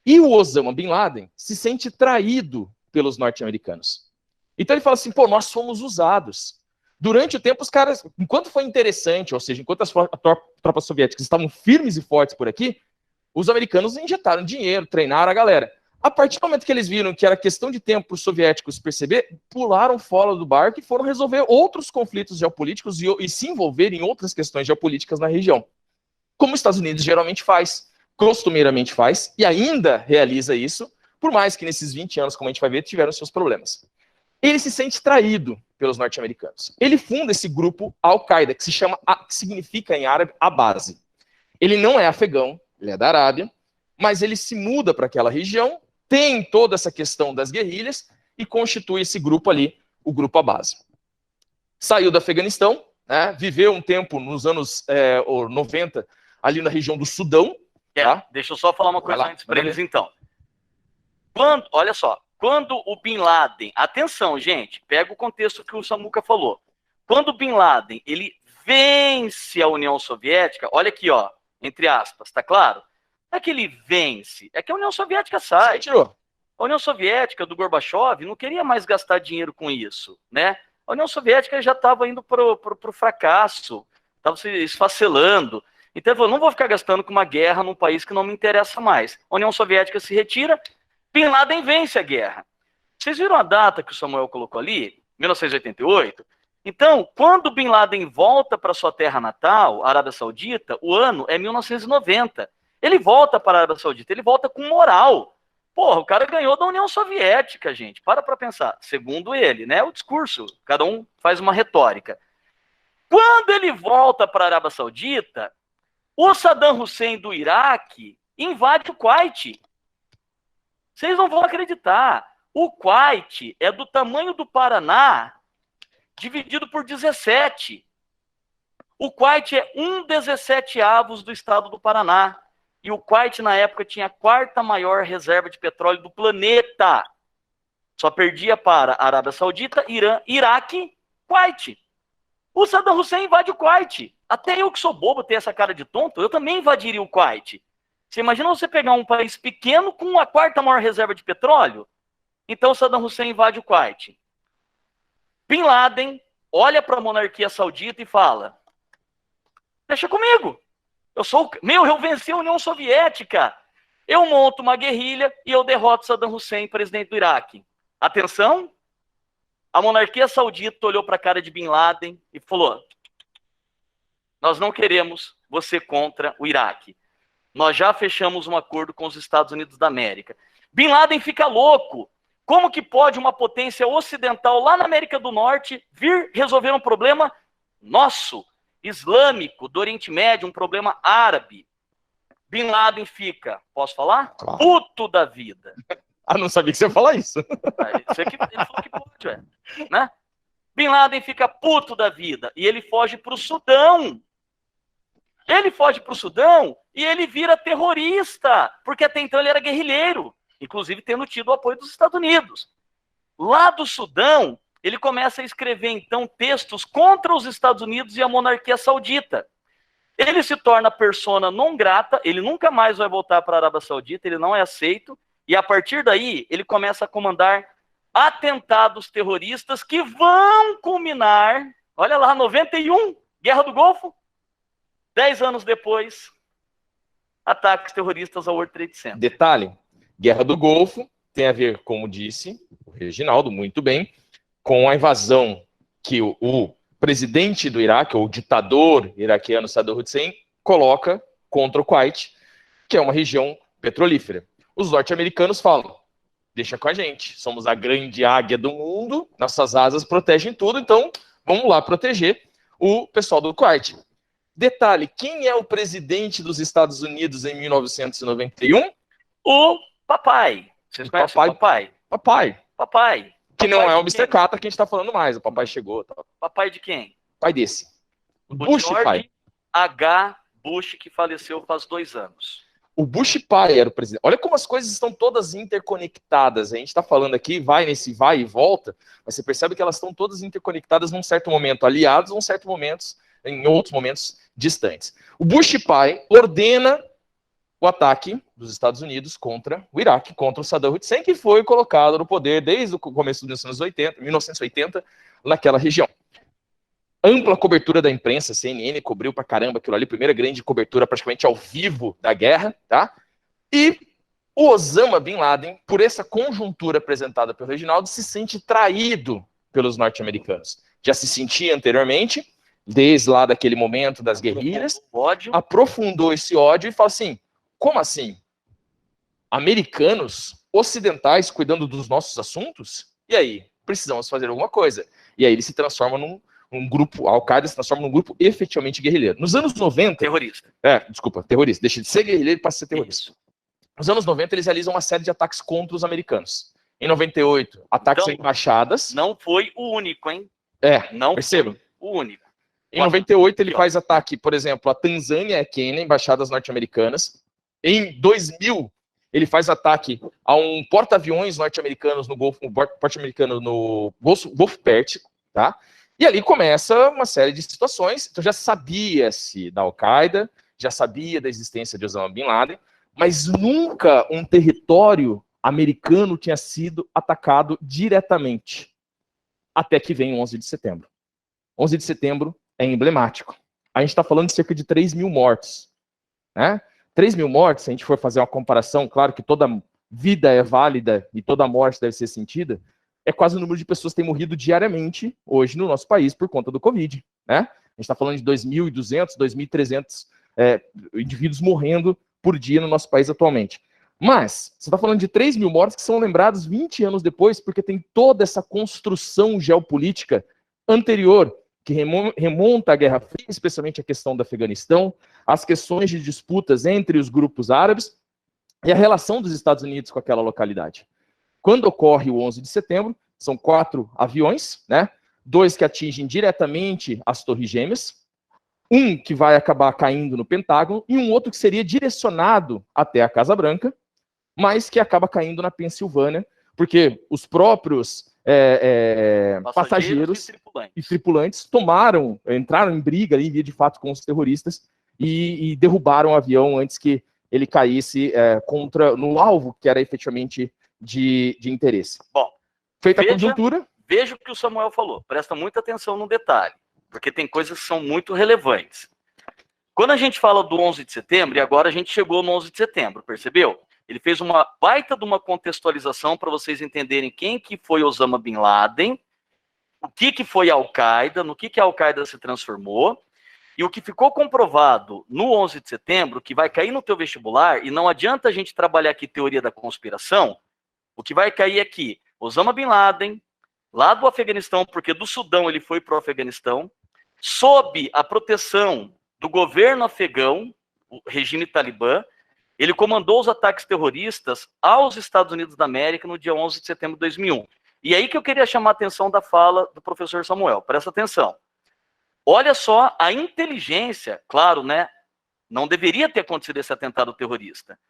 E o Osama Bin Laden se sente traído pelos norte-americanos. Então ele fala assim, pô, nós fomos usados. Durante o tempo, os caras, enquanto foi interessante, ou seja, enquanto as tropas soviéticas estavam firmes e fortes por aqui, os americanos injetaram dinheiro, treinaram a galera. A partir do momento que eles viram que era questão de tempo para os soviéticos perceber, pularam fora do barco e foram resolver outros conflitos geopolíticos e se envolver em outras questões geopolíticas na região. Como os Estados Unidos geralmente faz, costumeiramente faz, e ainda realiza isso, por mais que nesses 20 anos, como a gente vai ver, tiveram seus problemas. Ele se sente traído pelos norte-americanos. Ele funda esse grupo Al-Qaeda, que significa em árabe a base. Ele não é afegão, ele é da Arábia, mas ele se muda para aquela região, tem toda essa questão das guerrilhas e constitui esse grupo ali, o grupo à base. Saiu do Afeganistão, né, viveu um tempo nos anos 90 ali na região do Sudão. Tá? Deixa eu só falar uma coisa antes para eles, então. Olha só, quando o Bin Laden... Atenção, gente, pega o contexto que o Samuca falou. Quando o Bin Laden ele vence a União Soviética, olha aqui, ó, entre aspas, tá claro? Não é que ele vence, é que a União Soviética sai. A União Soviética do Gorbachev não queria mais gastar dinheiro com isso, né? A União Soviética já estava indo pro fracasso, estava se esfacelando. Então ele falou, não vou ficar gastando com uma guerra num país que não me interessa mais. A União Soviética se retira, Bin Laden vence a guerra. Vocês viram a data que o Samuel colocou ali? 1988? Então, quando Bin Laden volta para sua terra natal, Arábia Saudita, o ano é 1990. Ele volta para a Arábia Saudita, ele volta com moral. Porra, o cara ganhou da União Soviética, gente. Para pensar. Segundo ele, né? O discurso, cada um faz uma retórica. Quando ele volta para a Arábia Saudita, o Saddam Hussein do Iraque invade o Kuwait. Vocês não vão acreditar. O Kuwait é do tamanho do Paraná, dividido por 17. O Kuwait é 1/17 do estado do Paraná. E o Kuwait, na época, tinha a 4ª maior reserva de petróleo do planeta. Só perdia para a Arábia Saudita, Irã, Iraque, Kuwait. O Saddam Hussein invade o Kuwait. Até eu que sou bobo ter essa cara de tonto, eu também invadiria o Kuwait. Você imagina você pegar um país pequeno com a 4ª maior reserva de petróleo? Então Saddam Hussein invade o Kuwait. Bin Laden olha para a monarquia saudita e fala, deixa comigo. Eu venci a União Soviética. Eu monto uma guerrilha e eu derroto Saddam Hussein, presidente do Iraque. Atenção, a monarquia saudita olhou para a cara de Bin Laden e falou: nós não queremos você contra o Iraque. Nós já fechamos um acordo com os Estados Unidos da América. Bin Laden fica louco. Como que pode uma potência ocidental lá na América do Norte vir resolver um problema nosso, islâmico, do Oriente Médio, um problema árabe? Bin Laden fica, posso falar? Claro. Puto da vida. Ah, não sabia que você ia falar isso. Isso aqui, ele falou que pode, ué. Né? Bin Laden fica puto da vida e ele foge para o Sudão. Ele foge para o Sudão e ele vira terrorista, porque até então ele era guerrilheiro, inclusive tendo tido o apoio dos Estados Unidos. Lá do Sudão, ele começa a escrever, então, textos contra os Estados Unidos e a monarquia saudita. Ele se torna persona non grata, ele nunca mais vai voltar para a Arábia Saudita, ele não é aceito, e a partir daí ele começa a comandar atentados terroristas que vão culminar, olha lá, 91, Guerra do Golfo, 10 anos depois, ataques terroristas ao World Trade Center. Detalhe, Guerra do Golfo tem a ver, como disse o Reginaldo, muito bem, com a invasão que o presidente do Iraque, ou o ditador iraquiano Saddam Hussein, coloca contra o Kuwait, que é uma região petrolífera. Os norte-americanos falam: deixa com a gente, somos a grande águia do mundo, nossas asas protegem tudo, então vamos lá proteger o pessoal do Kuwait. Detalhe, quem é o presidente dos Estados Unidos em 1991? O papai. Vocês conhecem o papai? Papai. Papai. Que não Papai é o de Mr. quem? Carter que a gente tá falando mais, o papai chegou. Tá? Papai de quem? Pai desse. O O Bush George pai. H. Bush, que faleceu faz 2 anos. O Bush pai era o presidente. Olha como as coisas estão todas interconectadas. A gente está falando aqui, vai e volta, mas você percebe que elas estão todas interconectadas num certo momento, aliados, num certo momento, em outros momentos distantes. O Bush pai ordena o ataque dos Estados Unidos contra o Iraque, contra o Saddam Hussein, que foi colocado no poder desde o começo dos anos 1980, naquela região. Ampla cobertura da imprensa, CNN cobriu pra caramba aquilo ali, primeira grande cobertura praticamente ao vivo da guerra, tá? E o Osama Bin Laden, por essa conjuntura apresentada pelo Reginaldo, se sente traído pelos norte-americanos. Já se sentia anteriormente, desde lá daquele momento das guerrilhas, aprofundou esse ódio e fala assim: como assim? Americanos ocidentais cuidando dos nossos assuntos? E aí? Precisamos fazer alguma coisa. E aí ele se transforma num grupo, a Al-Qaeda se transforma num grupo efetivamente guerrilheiro. Nos anos 90... Terrorista. Terrorista. Deixa de ser guerrilheiro e passa a ser terrorista. Isso. Nos anos 90 eles realizam uma série de ataques contra os americanos. Em 98, ataques a embaixadas. Não foi o único, hein? Não percebam. O único. Em 98 ele faz ataque, por exemplo, a Tanzânia e a Quênia, embaixadas norte-americanas. Em 2000, ele faz ataque a um porta-aviões norte-americanos no Golfo, porta-americano no Golfo Pérsico, tá? E ali começa uma série de situações. Então já sabia-se da Al-Qaeda, já sabia da existência de Osama Bin Laden, mas nunca um território americano tinha sido atacado diretamente. Até que vem o 11 de setembro. 11 de setembro é emblemático. A gente está falando de cerca de 3 mil mortos, né? 3 mil mortes, se a gente for fazer uma comparação, claro que toda vida é válida e toda morte deve ser sentida, é quase o número de pessoas que têm morrido diariamente hoje no nosso país por conta do Covid, né? A gente está falando de 2.200, 2.300 indivíduos morrendo por dia no nosso país atualmente. Mas, você está falando de 3 mil mortes que são lembrados 20 anos depois, porque tem toda essa construção geopolítica anterior, que remonta à Guerra Fria, especialmente a questão do Afeganistão, as questões de disputas entre os grupos árabes e a relação dos Estados Unidos com aquela localidade. Quando ocorre o 11 de setembro, são 4 aviões, né? 2 que atingem diretamente as Torres Gêmeas, um que vai acabar caindo no Pentágono e um outro que seria direcionado até a Casa Branca, mas que acaba caindo na Pensilvânia, porque os próprios passageiros e tripulantes entraram em briga ali, de fato, com os terroristas e derrubaram o avião antes que ele caísse no alvo que era efetivamente de interesse. Bom, feita a conjuntura... Veja o que o Samuel falou, presta muita atenção no detalhe, porque tem coisas que são muito relevantes. Quando a gente fala do 11 de setembro, e agora a gente chegou no 11 de setembro, percebeu? Ele fez uma baita de uma contextualização para vocês entenderem quem que foi Osama Bin Laden, o que foi a Al-Qaeda, no que a Al-Qaeda se transformou, e o que ficou comprovado no 11 de setembro, que vai cair no teu vestibular, e não adianta a gente trabalhar aqui teoria da conspiração, o que vai cair aqui, Osama Bin Laden, lá do Afeganistão, porque do Sudão ele foi para o Afeganistão, sob a proteção do governo afegão, o regime talibã, ele comandou os ataques terroristas aos Estados Unidos da América no dia 11 de setembro de 2001. E aí que eu queria chamar a atenção da fala do professor Samuel. Presta atenção. Olha só a inteligência, claro, né? Não deveria ter acontecido esse atentado terrorista.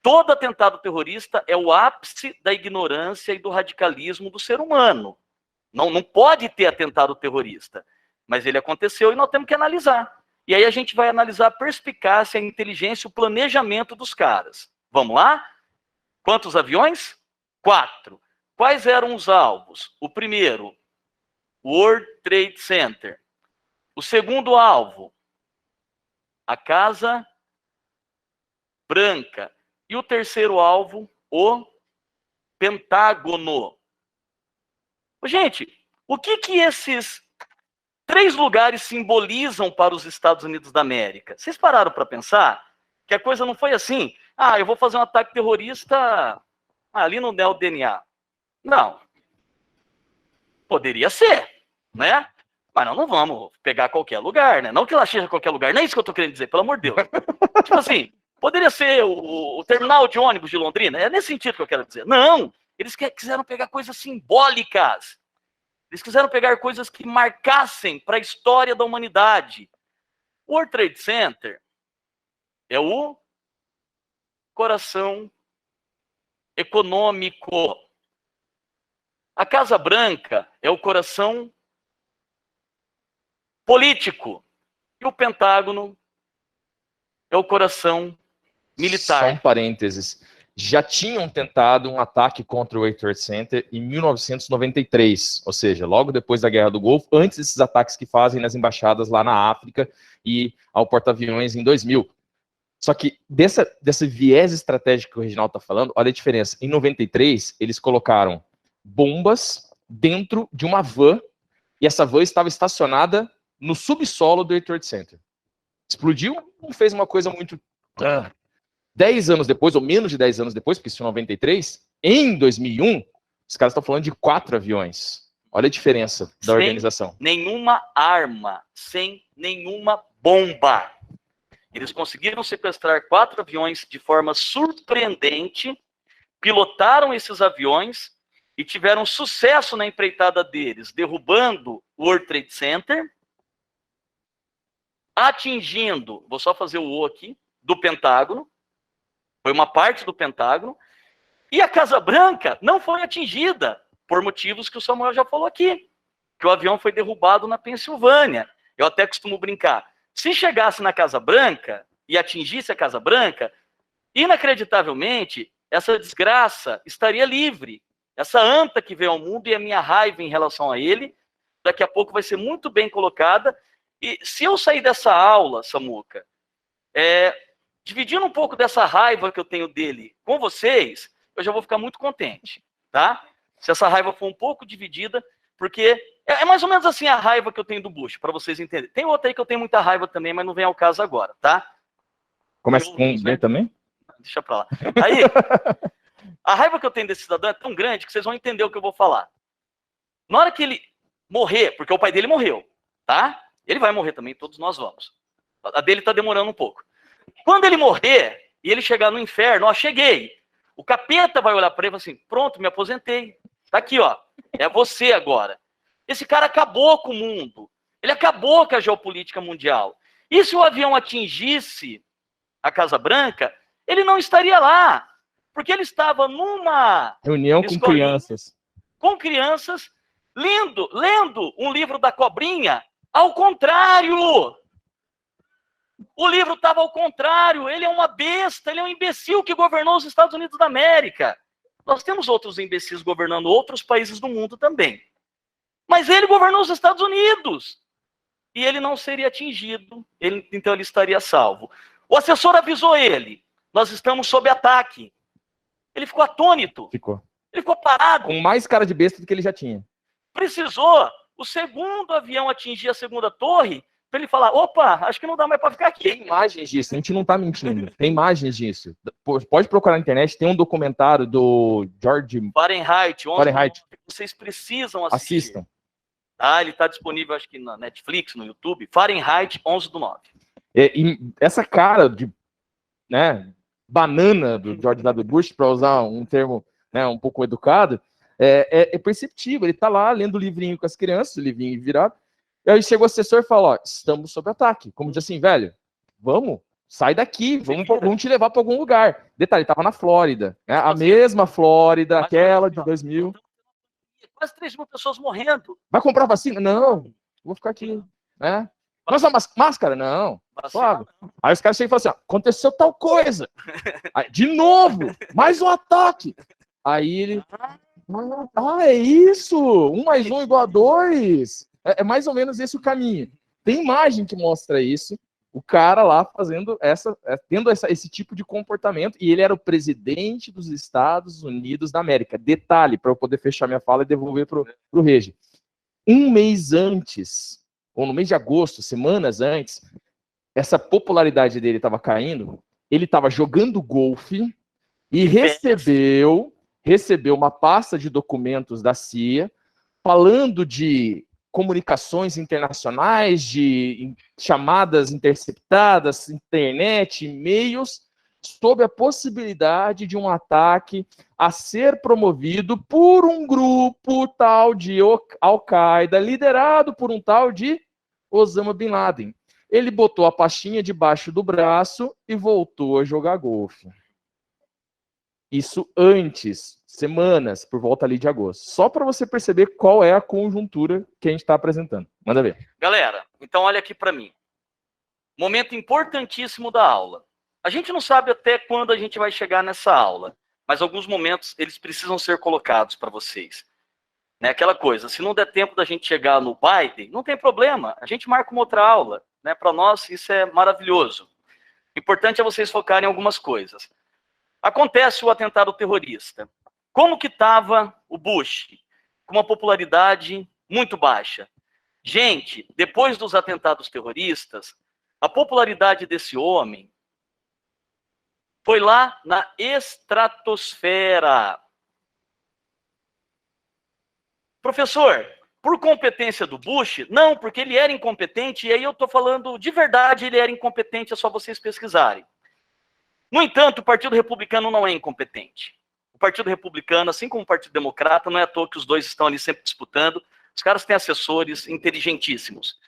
Todo atentado terrorista é o ápice da ignorância e do radicalismo do ser humano. Não pode ter atentado terrorista. Mas ele aconteceu e nós temos que analisar. E aí a gente vai analisar a perspicácia, a inteligência, o planejamento dos caras. Vamos lá? Quantos aviões? 4. Quais eram os alvos? O primeiro, World Trade Center. O segundo alvo, a Casa Branca. E o terceiro alvo, o Pentágono. Gente, o que esses 3 lugares simbolizam para os Estados Unidos da América? Vocês pararam para pensar que a coisa não foi assim? Eu vou fazer um ataque terrorista ali no NeoDNA. Não. Poderia ser, né? Mas não vamos pegar qualquer lugar, né? Não que ela seja qualquer lugar, não é isso que eu tô querendo dizer, pelo amor de Deus. Tipo assim, poderia ser o terminal de ônibus de Londrina, é nesse sentido que eu quero dizer. Não, eles quiseram pegar coisas simbólicas. Eles quiseram pegar coisas que marcassem para a história da humanidade. O World Trade Center é o coração econômico. A Casa Branca é o coração político. E o Pentágono é o coração militar. Só um parênteses. Já tinham tentado um ataque contra o World Trade Center em 1993, ou seja, logo depois da Guerra do Golfo, antes desses ataques que fazem nas embaixadas lá na África e ao porta-aviões em 2000. Só que desse viés estratégico que o Reginaldo está falando, olha a diferença. Em 93, eles colocaram bombas dentro de uma van, e essa van estava estacionada no subsolo do World Trade Center. Explodiu, não fez uma coisa muito... 10 anos depois, ou menos de 10 anos depois, porque isso é 93, em 2001, os caras estão falando de 4 aviões. Olha a diferença da organização. Nenhuma arma, sem nenhuma bomba. Eles conseguiram sequestrar 4 aviões de forma surpreendente, pilotaram esses aviões e tiveram sucesso na empreitada deles, derrubando o World Trade Center, atingindo, vou só fazer o O aqui, do Pentágono, foi uma parte do Pentágono, e a Casa Branca não foi atingida, por motivos que o Samuel já falou aqui, que o avião foi derrubado na Pensilvânia. Eu até costumo brincar, se chegasse na Casa Branca e atingisse a Casa Branca, inacreditavelmente, essa desgraça estaria livre. Essa anta que veio ao mundo e a minha raiva em relação a ele, daqui a pouco vai ser muito bem colocada. E se eu sair dessa aula, Samuca, dividindo um pouco dessa raiva que eu tenho dele com vocês, eu já vou ficar muito contente, tá? Se essa raiva for um pouco dividida, porque é mais ou menos assim a raiva que eu tenho do Bush, para vocês entenderem. Tem outra aí que eu tenho muita raiva também, mas não vem ao caso agora, tá? Começa com um B também? Deixa pra lá. Aí, a raiva que eu tenho desse cidadão é tão grande que vocês vão entender o que eu vou falar. Na hora que ele morrer, porque o pai dele morreu, tá? Ele vai morrer também, todos nós vamos. A dele tá demorando um pouco. Quando ele morrer e ele chegar no inferno, ó, cheguei. O capeta vai olhar para ele e falar assim, pronto, me aposentei. Tá aqui, ó. É você agora. Esse cara acabou com o mundo. Ele acabou com a geopolítica mundial. E se o avião atingisse a Casa Branca, ele não estaria lá. Porque ele estava numa reunião com crianças. Com crianças, lendo um livro da cobrinha. Ao contrário. O livro estava ao contrário, ele é uma besta, ele é um imbecil que governou os Estados Unidos da América. Nós temos outros imbecis governando outros países do mundo também. Mas ele governou os Estados Unidos. E ele não seria atingido, então ele estaria salvo. O assessor avisou ele, nós estamos sob ataque. Ele ficou atônito. Ficou. Ele ficou parado. Com mais cara de besta do que ele já tinha. Precisou o segundo avião atingir a segunda torre para ele falar, opa, acho que não dá mais para ficar aqui. Tem imagens disso, a gente não tá mentindo. Tem imagens disso. Pode procurar na internet, tem um documentário do George Fahrenheit. Fahrenheit. Vocês precisam assistir. Assistam. Ah, ele está disponível, acho que na Netflix, no YouTube. Fahrenheit 11/9. E essa cara de, né, banana do George W. Bush, para usar um termo, né, um pouco educado, é perceptível. Ele está lá lendo o livrinho com as crianças, o livrinho virado. E aí chega o assessor e fala, ó, estamos sob ataque. Como diz assim, velho, vamos, sai daqui, vamos te levar para algum lugar. Detalhe, estava na Flórida, né, a mesma Flórida, aquela de 2000. Quase 3 mil pessoas morrendo. Vai comprar vacina? Não, vou ficar aqui, né? Mas a máscara? Não. Claro. Aí os caras chegam e falam assim, aconteceu tal coisa. Aí, de novo, mais um ataque. Aí ele, é isso, 1 mais 1 igual a 2. É mais ou menos esse o caminho. Tem imagem que mostra isso, o cara lá fazendo tendo esse tipo de comportamento, e ele era o presidente dos Estados Unidos da América. Detalhe, para eu poder fechar minha fala e devolver para o Regi. 1 mês antes, ou no mês de agosto, semanas antes, essa popularidade dele estava caindo, ele estava jogando golfe e recebeu uma pasta de documentos da CIA falando de comunicações internacionais, de chamadas interceptadas, internet, e-mails, sob a possibilidade de um ataque a ser promovido por um grupo tal de Al-Qaeda, liderado por um tal de Osama Bin Laden. Ele botou a pastinha debaixo do braço e voltou a jogar golfe. Isso antes, semanas, por volta ali de agosto. Só para você perceber qual é a conjuntura que a gente está apresentando. Manda ver. Galera, então olha aqui para mim. Momento importantíssimo da aula. A gente não sabe até quando a gente vai chegar nessa aula, mas alguns momentos eles precisam ser colocados para vocês. Né, aquela coisa, se não der tempo da gente chegar no Biden, não tem problema, a gente marca uma outra aula. Né? Para nós isso é maravilhoso. O importante é vocês focarem em algumas coisas. Acontece o atentado terrorista. Como que estava o Bush? Com uma popularidade muito baixa. Gente, depois dos atentados terroristas, a popularidade desse homem foi lá na estratosfera. Professor, por competência do Bush? Não, porque ele era incompetente, e aí eu estou falando de verdade, ele era incompetente, é só vocês pesquisarem. No entanto, o Partido Republicano não é incompetente. O Partido Republicano, assim como o Partido Democrata, não é à toa que os dois estão ali sempre disputando. Os caras têm assessores inteligentíssimos.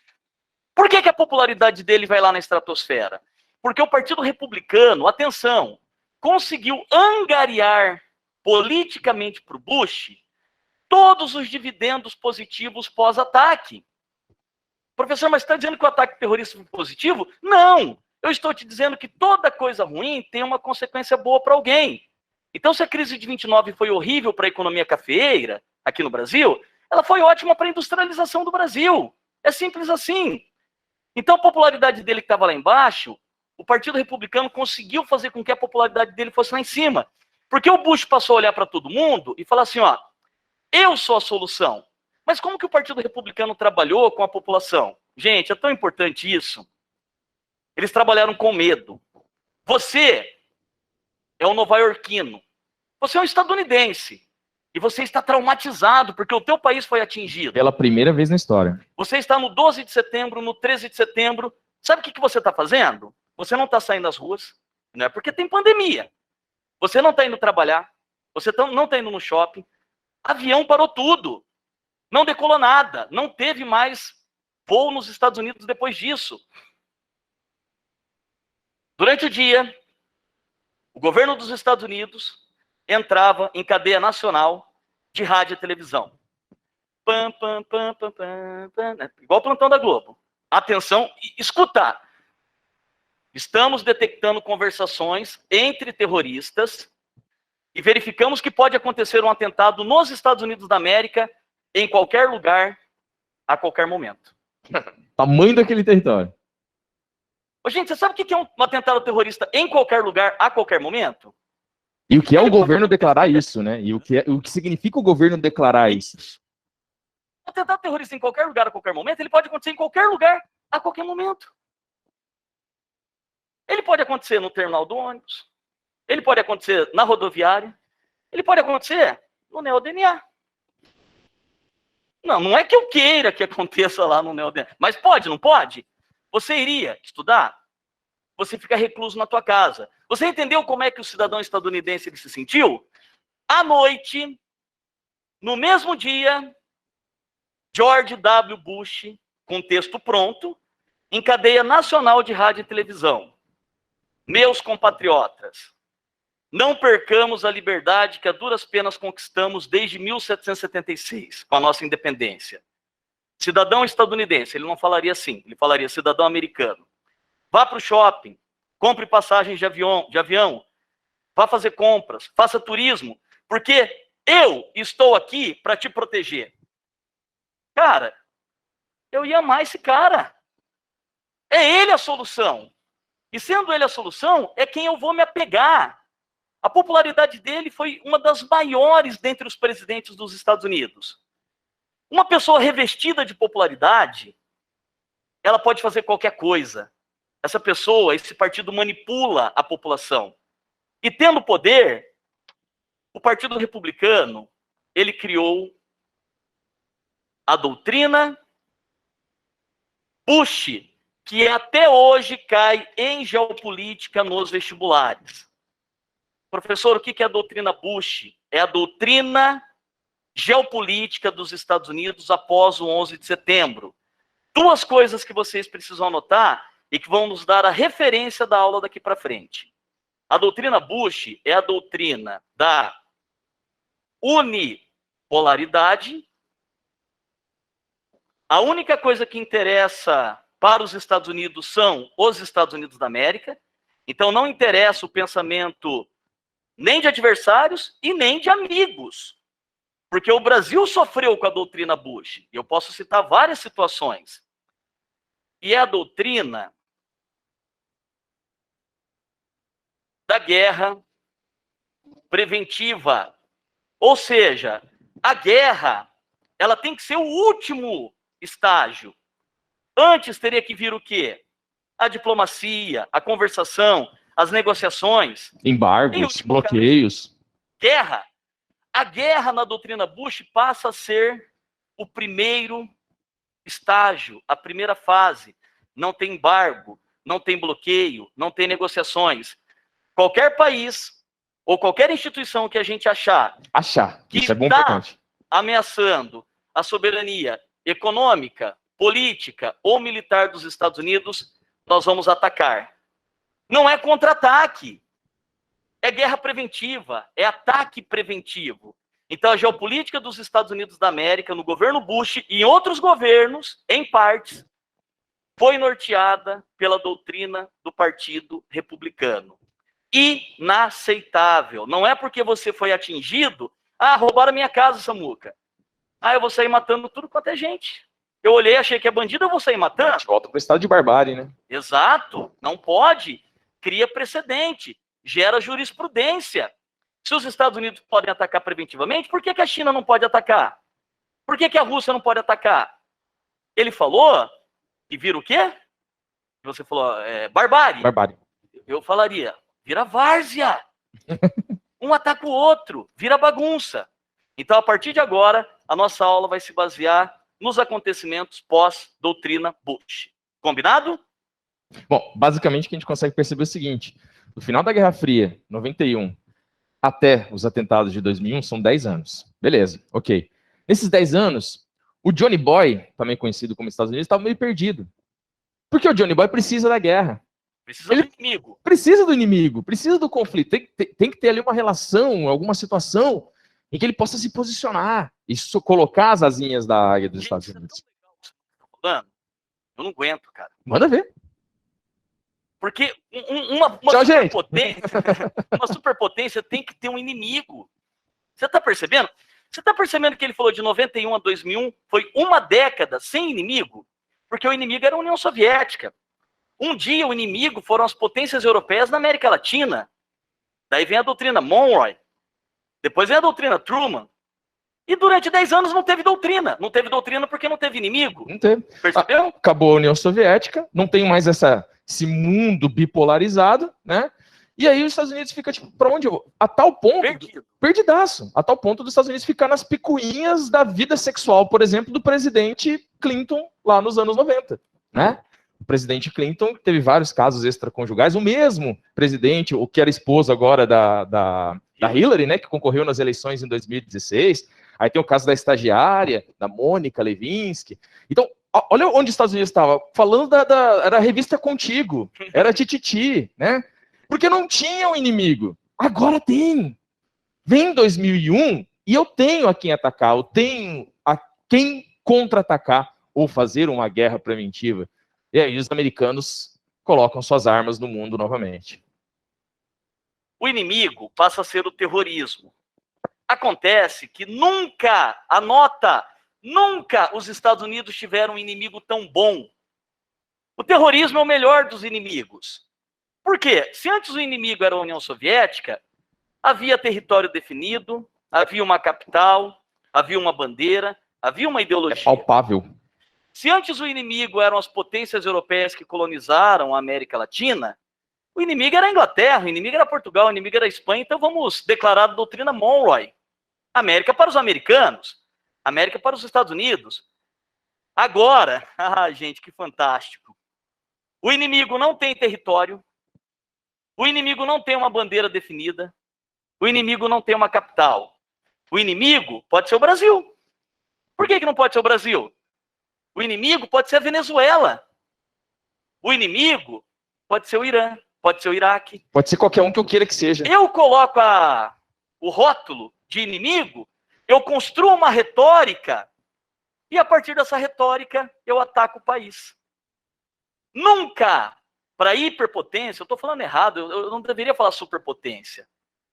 Por que a popularidade dele vai lá na estratosfera? Porque o Partido Republicano, atenção, conseguiu angariar politicamente para o Bush todos os dividendos positivos pós-ataque. Professor, mas você está dizendo que o ataque terrorista foi positivo? Não! Eu estou te dizendo que toda coisa ruim tem uma consequência boa para alguém. Então, se a crise de 29 foi horrível para a economia cafeeira aqui no Brasil, ela foi ótima para a industrialização do Brasil. É simples assim. Então, a popularidade dele que estava lá embaixo, o Partido Republicano conseguiu fazer com que a popularidade dele fosse lá em cima. Porque o Bush passou a olhar para todo mundo e falar assim, ó, eu sou a solução. Mas como que o Partido Republicano trabalhou com a população? Gente, é tão importante isso. Eles trabalharam com medo. Você é um nova-iorquino. Você é um estadunidense. E você está traumatizado porque o teu país foi atingido. Pela primeira vez na história. Você está no 12 de setembro, no 13 de setembro. Sabe o que você está fazendo? Você não está saindo das ruas, né? Porque tem pandemia. Você não está indo trabalhar. Você não está indo no shopping. Avião parou tudo. Não decolou nada. Não teve mais voo nos Estados Unidos depois disso. Durante o dia, o governo dos Estados Unidos entrava em cadeia nacional de rádio e televisão. Pam, pam, pam, pam, pam, pam, né? Igual o plantão da Globo. Atenção, escutar. Estamos detectando conversações entre terroristas e verificamos que pode acontecer um atentado nos Estados Unidos da América, em qualquer lugar, a qualquer momento. Tamanho daquele território. Ô, gente, você sabe o que é um atentado terrorista em qualquer lugar, a qualquer momento? E o que é o governo declarar isso, né? E o que significa o governo declarar isso? O atentado terrorista em qualquer lugar, a qualquer momento, ele pode acontecer em qualquer lugar, a qualquer momento. Ele pode acontecer no terminal do ônibus, ele pode acontecer na rodoviária, ele pode acontecer no NeoDNA. Não é que eu queira que aconteça lá no NeoDNA, mas pode, não pode? Você iria estudar? Você fica recluso na tua casa. Você entendeu como é que o cidadão estadunidense ele se sentiu? À noite, no mesmo dia, George W. Bush, com texto pronto, em cadeia nacional de rádio e televisão. Meus compatriotas, não percamos a liberdade que a duras penas conquistamos desde 1776, com a nossa independência. Cidadão estadunidense, ele não falaria assim, ele falaria cidadão americano. Vá para o shopping, compre passagens de avião, vá fazer compras, faça turismo, porque eu estou aqui para te proteger. Cara, eu ia amar esse cara. É ele a solução. E sendo ele a solução, é quem eu vou me apegar. A popularidade dele foi uma das maiores dentre os presidentes dos Estados Unidos. Uma pessoa revestida de popularidade, ela pode fazer qualquer coisa. Essa pessoa, esse partido manipula a população. E tendo poder, o Partido Republicano, ele criou a doutrina Bush, que até hoje cai em geopolítica nos vestibulares. Professor, o que é a doutrina Bush? É a doutrina geopolítica dos Estados Unidos após o 11 de setembro. Duas coisas que vocês precisam anotar e que vão nos dar a referência da aula daqui para frente. A doutrina Bush é a doutrina da unipolaridade. A única coisa que interessa para os Estados Unidos são os Estados Unidos da América. Então não interessa o pensamento nem de adversários e nem de amigos. Porque o Brasil sofreu com a doutrina Bush. Eu posso citar várias situações. E é a doutrina da guerra preventiva. Ou seja, a guerra, ela tem que ser o último estágio. Antes teria que vir o quê? A diplomacia, a conversação, as negociações. Embargos, bloqueios. Guerra. A guerra na doutrina Bush passa a ser o primeiro estágio, a primeira fase. Não tem embargo, não tem bloqueio, não tem negociações. Qualquer país ou qualquer instituição que a gente achar que isso é bom, importante, ameaçando a soberania econômica, política ou militar dos Estados Unidos, nós vamos atacar. Não é contra-ataque. É guerra preventiva, é ataque preventivo. Então, a geopolítica dos Estados Unidos da América, no governo Bush e em outros governos, em partes, foi norteada pela doutrina do Partido Republicano. Inaceitável. Não é porque você foi atingido, roubaram a minha casa, Samuca. Eu vou sair matando tudo quanto é gente. Eu olhei, achei que é bandido, eu vou sair matando. Volta para o estado de barbárie, né? Exato, não pode. Cria precedente. Gera jurisprudência. Se os Estados Unidos podem atacar preventivamente, por que a China não pode atacar? Por que a Rússia não pode atacar? Ele falou que vira o quê? Você falou, barbárie. Barbárie. Eu falaria, vira várzea. Um ataca o outro, vira bagunça. Então, a partir de agora, a nossa aula vai se basear nos acontecimentos pós-doutrina Bush. Combinado? Bom, basicamente o que a gente consegue perceber é o seguinte. Do final da Guerra Fria, 91, até os atentados de 2001, são 10 anos. Beleza, ok. Nesses 10 anos, o Johnny Boy, também conhecido como Estados Unidos, estava meio perdido. Porque o Johnny Boy precisa da guerra. Precisa do inimigo. Precisa do inimigo, precisa do conflito. Tem que ter ali uma relação, alguma situação em que ele possa se posicionar e colocar as asinhas da águia dos Estados Unidos. Eu não aguento, cara. Manda ver. Porque uma superpotência tem que ter um inimigo. Você está percebendo? Você está percebendo que ele falou de 91 a 2001 foi uma década sem inimigo? Porque o inimigo era a União Soviética. Um dia o inimigo foram as potências europeias na América Latina. Daí vem a doutrina Monroe. Depois vem a doutrina Truman. E durante 10 anos não teve doutrina. Não teve doutrina porque não teve inimigo. Não teve. Percebeu? Acabou a União Soviética, não tem mais esse mundo bipolarizado, né? E aí os Estados Unidos fica tipo, para onde eu vou? A tal ponto, perdidaço, a tal ponto dos Estados Unidos ficar nas picuinhas da vida sexual, por exemplo, do presidente Clinton lá nos anos 90, né? O presidente Clinton teve vários casos extraconjugais, o mesmo presidente, o que era esposo agora da Hillary, né, que concorreu nas eleições em 2016. Aí tem o caso da estagiária, da Mônica Lewinsky. Então, olha onde os Estados Unidos estava falando era a revista Contigo, era Tititi, né? Porque não tinha um inimigo. Agora tem. Vem 2001 e eu tenho a quem atacar, eu tenho a quem contra-atacar ou fazer uma guerra preventiva. E aí os americanos colocam suas armas no mundo novamente. O inimigo passa a ser o terrorismo. Acontece que nunca, anota, nunca os Estados Unidos tiveram um inimigo tão bom. O terrorismo é o melhor dos inimigos. Por quê? Se antes o inimigo era a União Soviética, havia território definido, havia uma capital, havia uma bandeira, havia uma ideologia. É palpável. Se antes o inimigo eram as potências europeias que colonizaram a América Latina, o inimigo era a Inglaterra, o inimigo era Portugal, o inimigo era a Espanha, então vamos declarar a doutrina Monroe. América para os americanos, América para os Estados Unidos. Agora, gente, que fantástico. O inimigo não tem território, o inimigo não tem uma bandeira definida, o inimigo não tem uma capital. O inimigo pode ser o Brasil. Por que não pode ser o Brasil? O inimigo pode ser a Venezuela. O inimigo pode ser o Irã, pode ser o Iraque. Pode ser qualquer um que eu queira que seja. Eu coloco o rótulo de inimigo, eu construo uma retórica e a partir dessa retórica eu ataco o país. Nunca, para hiperpotência, eu estou falando errado, eu não deveria falar superpotência,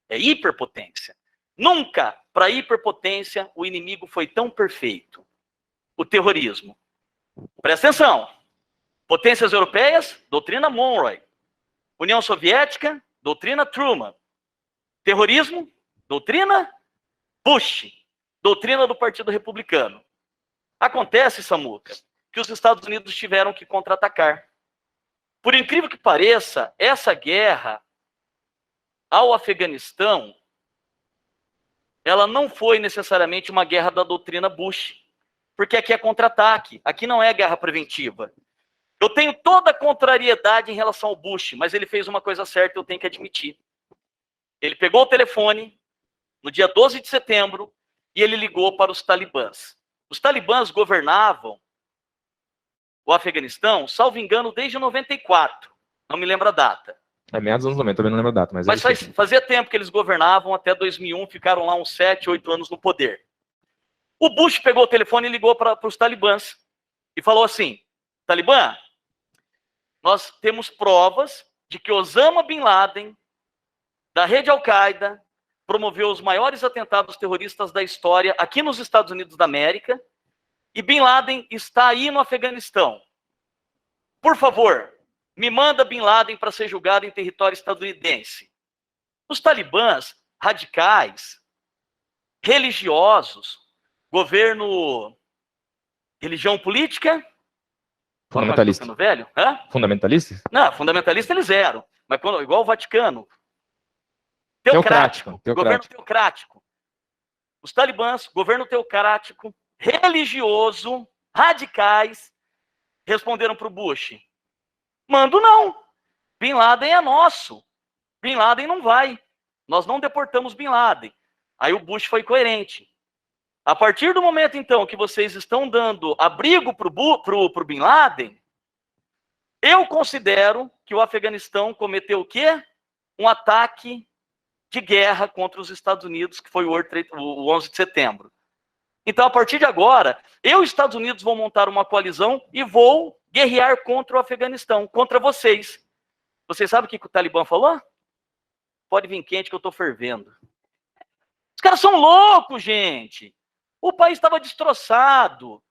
é hiperpotência. Nunca, para hiperpotência, o inimigo foi tão perfeito. O terrorismo. Presta atenção. Potências europeias, doutrina Monroe. União Soviética, doutrina Truman. Terrorismo, doutrina Bush. Doutrina do Partido Republicano. Acontece, Samuca, que os Estados Unidos tiveram que contra-atacar. Por incrível que pareça, essa guerra ao Afeganistão, ela não foi necessariamente uma guerra da doutrina Bush. Porque aqui é contra-ataque, aqui não é guerra preventiva. Eu tenho toda a contrariedade em relação ao Bush, mas ele fez uma coisa certa, eu tenho que admitir. Ele pegou o telefone no dia 12 de setembro e ele ligou para os talibãs. Os talibãs governavam o Afeganistão, salvo engano, desde 94. Não me lembro a data. É meados dos anos 90, também não lembro a data. Mas fazia tempo que eles governavam, até 2001, ficaram lá uns 7, 8 anos no poder. O Bush pegou o telefone e ligou para os talibãs e falou assim: Talibã, nós temos provas de que Osama Bin Laden, da rede Al-Qaeda, promoveu os maiores atentados terroristas da história aqui nos Estados Unidos da América, e Bin Laden está aí no Afeganistão. Por favor, me manda Bin Laden para ser julgado em território estadunidense. Os talibãs radicais, religiosos, governo, religião política, fundamentalista. Velho? Hã? Fundamentalista? Não, fundamentalista eles eram, mas igual o Vaticano. Teocrático. Governo teocrático. Os talibãs, governo teocrático, religioso, radicais, responderam para o Bush: mando não. Bin Laden é nosso. Bin Laden não vai. Nós não deportamos Bin Laden. Aí o Bush foi coerente. A partir do momento, então, que vocês estão dando abrigo para o Bin Laden, eu considero que o Afeganistão cometeu o quê? Um ataque de guerra contra os Estados Unidos, que foi o 11 de setembro. Então, a partir de agora, eu e os Estados Unidos vão montar uma coalizão e vou guerrear contra o Afeganistão, contra vocês. Vocês sabem o que o Talibã falou? Pode vir quente que eu estou fervendo. Os caras são loucos, gente. O país estava destroçado.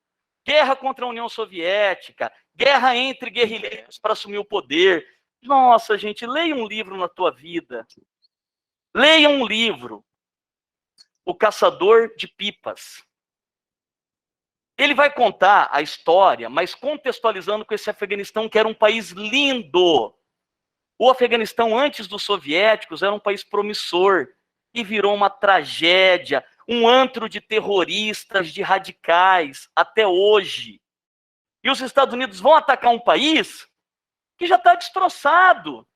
Guerra contra a União Soviética. Guerra entre guerrilheiros para assumir o poder. Nossa, gente, leia um livro na tua vida. Leiam um livro, O Caçador de Pipas. Ele vai contar a história, mas contextualizando com esse Afeganistão, que era um país lindo. O Afeganistão, antes dos soviéticos, era um país promissor e virou uma tragédia, um antro de terroristas, de radicais, até hoje. E os Estados Unidos vão atacar um país que já está destroçado,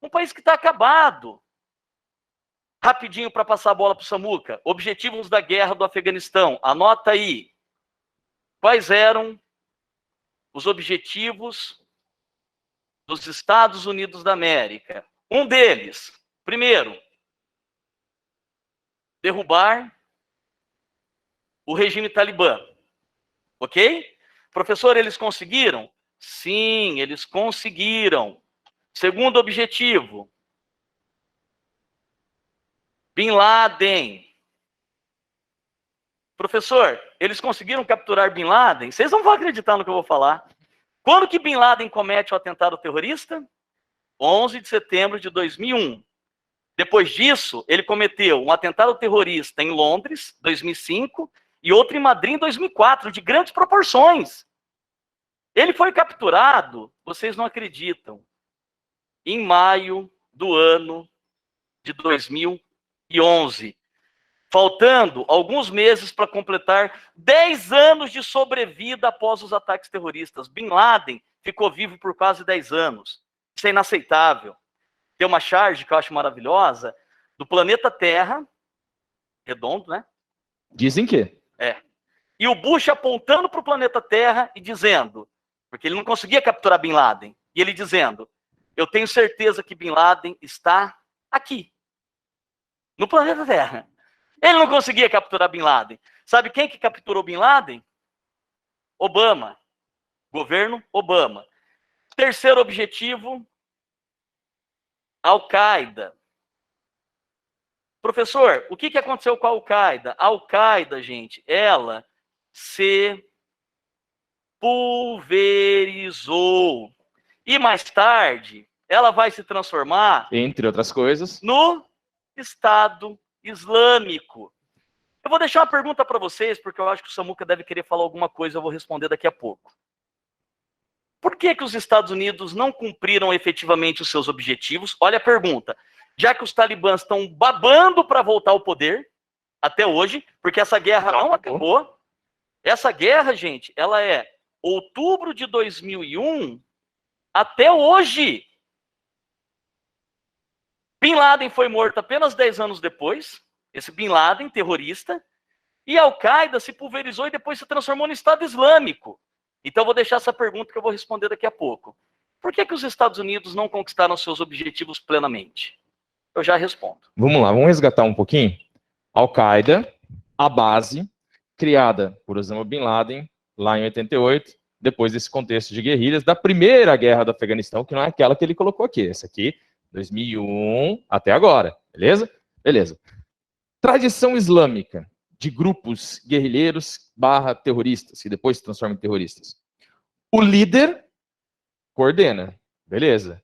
um país que está acabado. Rapidinho para passar a bola para o Samuca. Objetivos da guerra do Afeganistão. Anota aí. Quais eram os objetivos dos Estados Unidos da América? Um deles, primeiro, derrubar o regime talibã. Ok? Professor, eles conseguiram? Sim, eles conseguiram. Segundo objetivo, Bin Laden. Professor, eles conseguiram capturar Bin Laden? Vocês não vão acreditar no que eu vou falar. Quando que Bin Laden comete o atentado terrorista? 11 de setembro de 2001. Depois disso, ele cometeu um atentado terrorista em Londres, 2005, e outro em Madrid, em 2004, de grandes proporções. Ele foi capturado, vocês não acreditam, em maio do ano de 2011. Faltando alguns meses para completar 10 anos de sobrevida após os ataques terroristas. Bin Laden ficou vivo por quase 10 anos. Isso é inaceitável. Tem uma charge que eu acho maravilhosa, do planeta Terra, redondo, né? Dizem que. E o Bush apontando para o planeta Terra e dizendo, porque ele não conseguia capturar Bin Laden, e ele dizendo, eu tenho certeza que Bin Laden está aqui, no planeta Terra. Ele não conseguia capturar Bin Laden. Sabe quem que capturou Bin Laden? Obama. Governo Obama. Terceiro objetivo, Al-Qaeda. Professor, o que aconteceu com a Al-Qaeda? A Al-Qaeda, gente, ela se pulverizou. E mais tarde, ela vai se transformar, Entre outras coisas, no Estado Islâmico. Eu vou deixar uma pergunta para vocês, porque eu acho que o Samuca deve querer falar alguma coisa, eu vou responder daqui a pouco. Por que os Estados Unidos não cumpriram efetivamente os seus objetivos? Olha a pergunta. Já que os talibãs estão babando para voltar ao poder, até hoje, porque essa guerra não acabou. Essa guerra, gente, ela é outubro de 2001 até hoje. Bin Laden foi morto apenas 10 anos depois, esse Bin Laden, terrorista, e a Al-Qaeda se pulverizou e depois se transformou no Estado Islâmico. Então eu vou deixar essa pergunta que eu vou responder daqui a pouco. Por que os Estados Unidos não conquistaram seus objetivos plenamente? Eu já respondo. vamos lá, vamos resgatar um pouquinho. Al-Qaeda, a base, criada por Osama Bin Laden, lá em 88, depois desse contexto de guerrilhas, da primeira guerra do Afeganistão, que não é aquela que ele colocou aqui, essa aqui, 2001 até agora, beleza? Beleza. Tradição islâmica de grupos guerrilheiros / terroristas, que depois se transformam em terroristas. O líder coordena, beleza.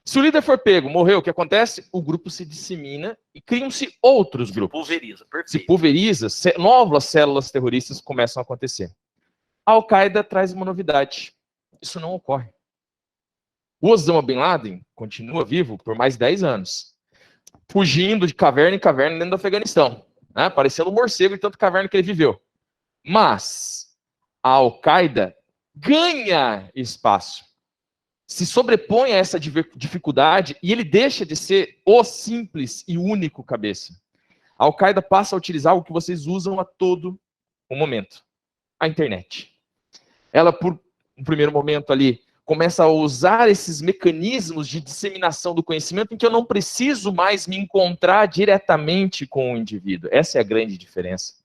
Se o líder for pego, morreu, o que acontece? O grupo se dissemina e criam-se outros grupos. Pulveriza, perfeito. Se pulveriza, novas células terroristas começam a acontecer. A Al-Qaeda traz uma novidade. Isso não ocorre. O Osama Bin Laden continua vivo por mais 10 anos, fugindo de caverna em caverna dentro do Afeganistão, né? Parecendo um morcego de tanto caverna que ele viveu. Mas a Al-Qaeda ganha espaço, se sobrepõe a essa dificuldade e ele deixa de ser o simples e único cabeça. A Al-Qaeda passa a utilizar o que vocês usam a todo o momento, a internet. Ela, por um primeiro momento ali, começa a usar esses mecanismos de disseminação do conhecimento em que eu não preciso mais me encontrar diretamente com o indivíduo. Essa é a grande diferença.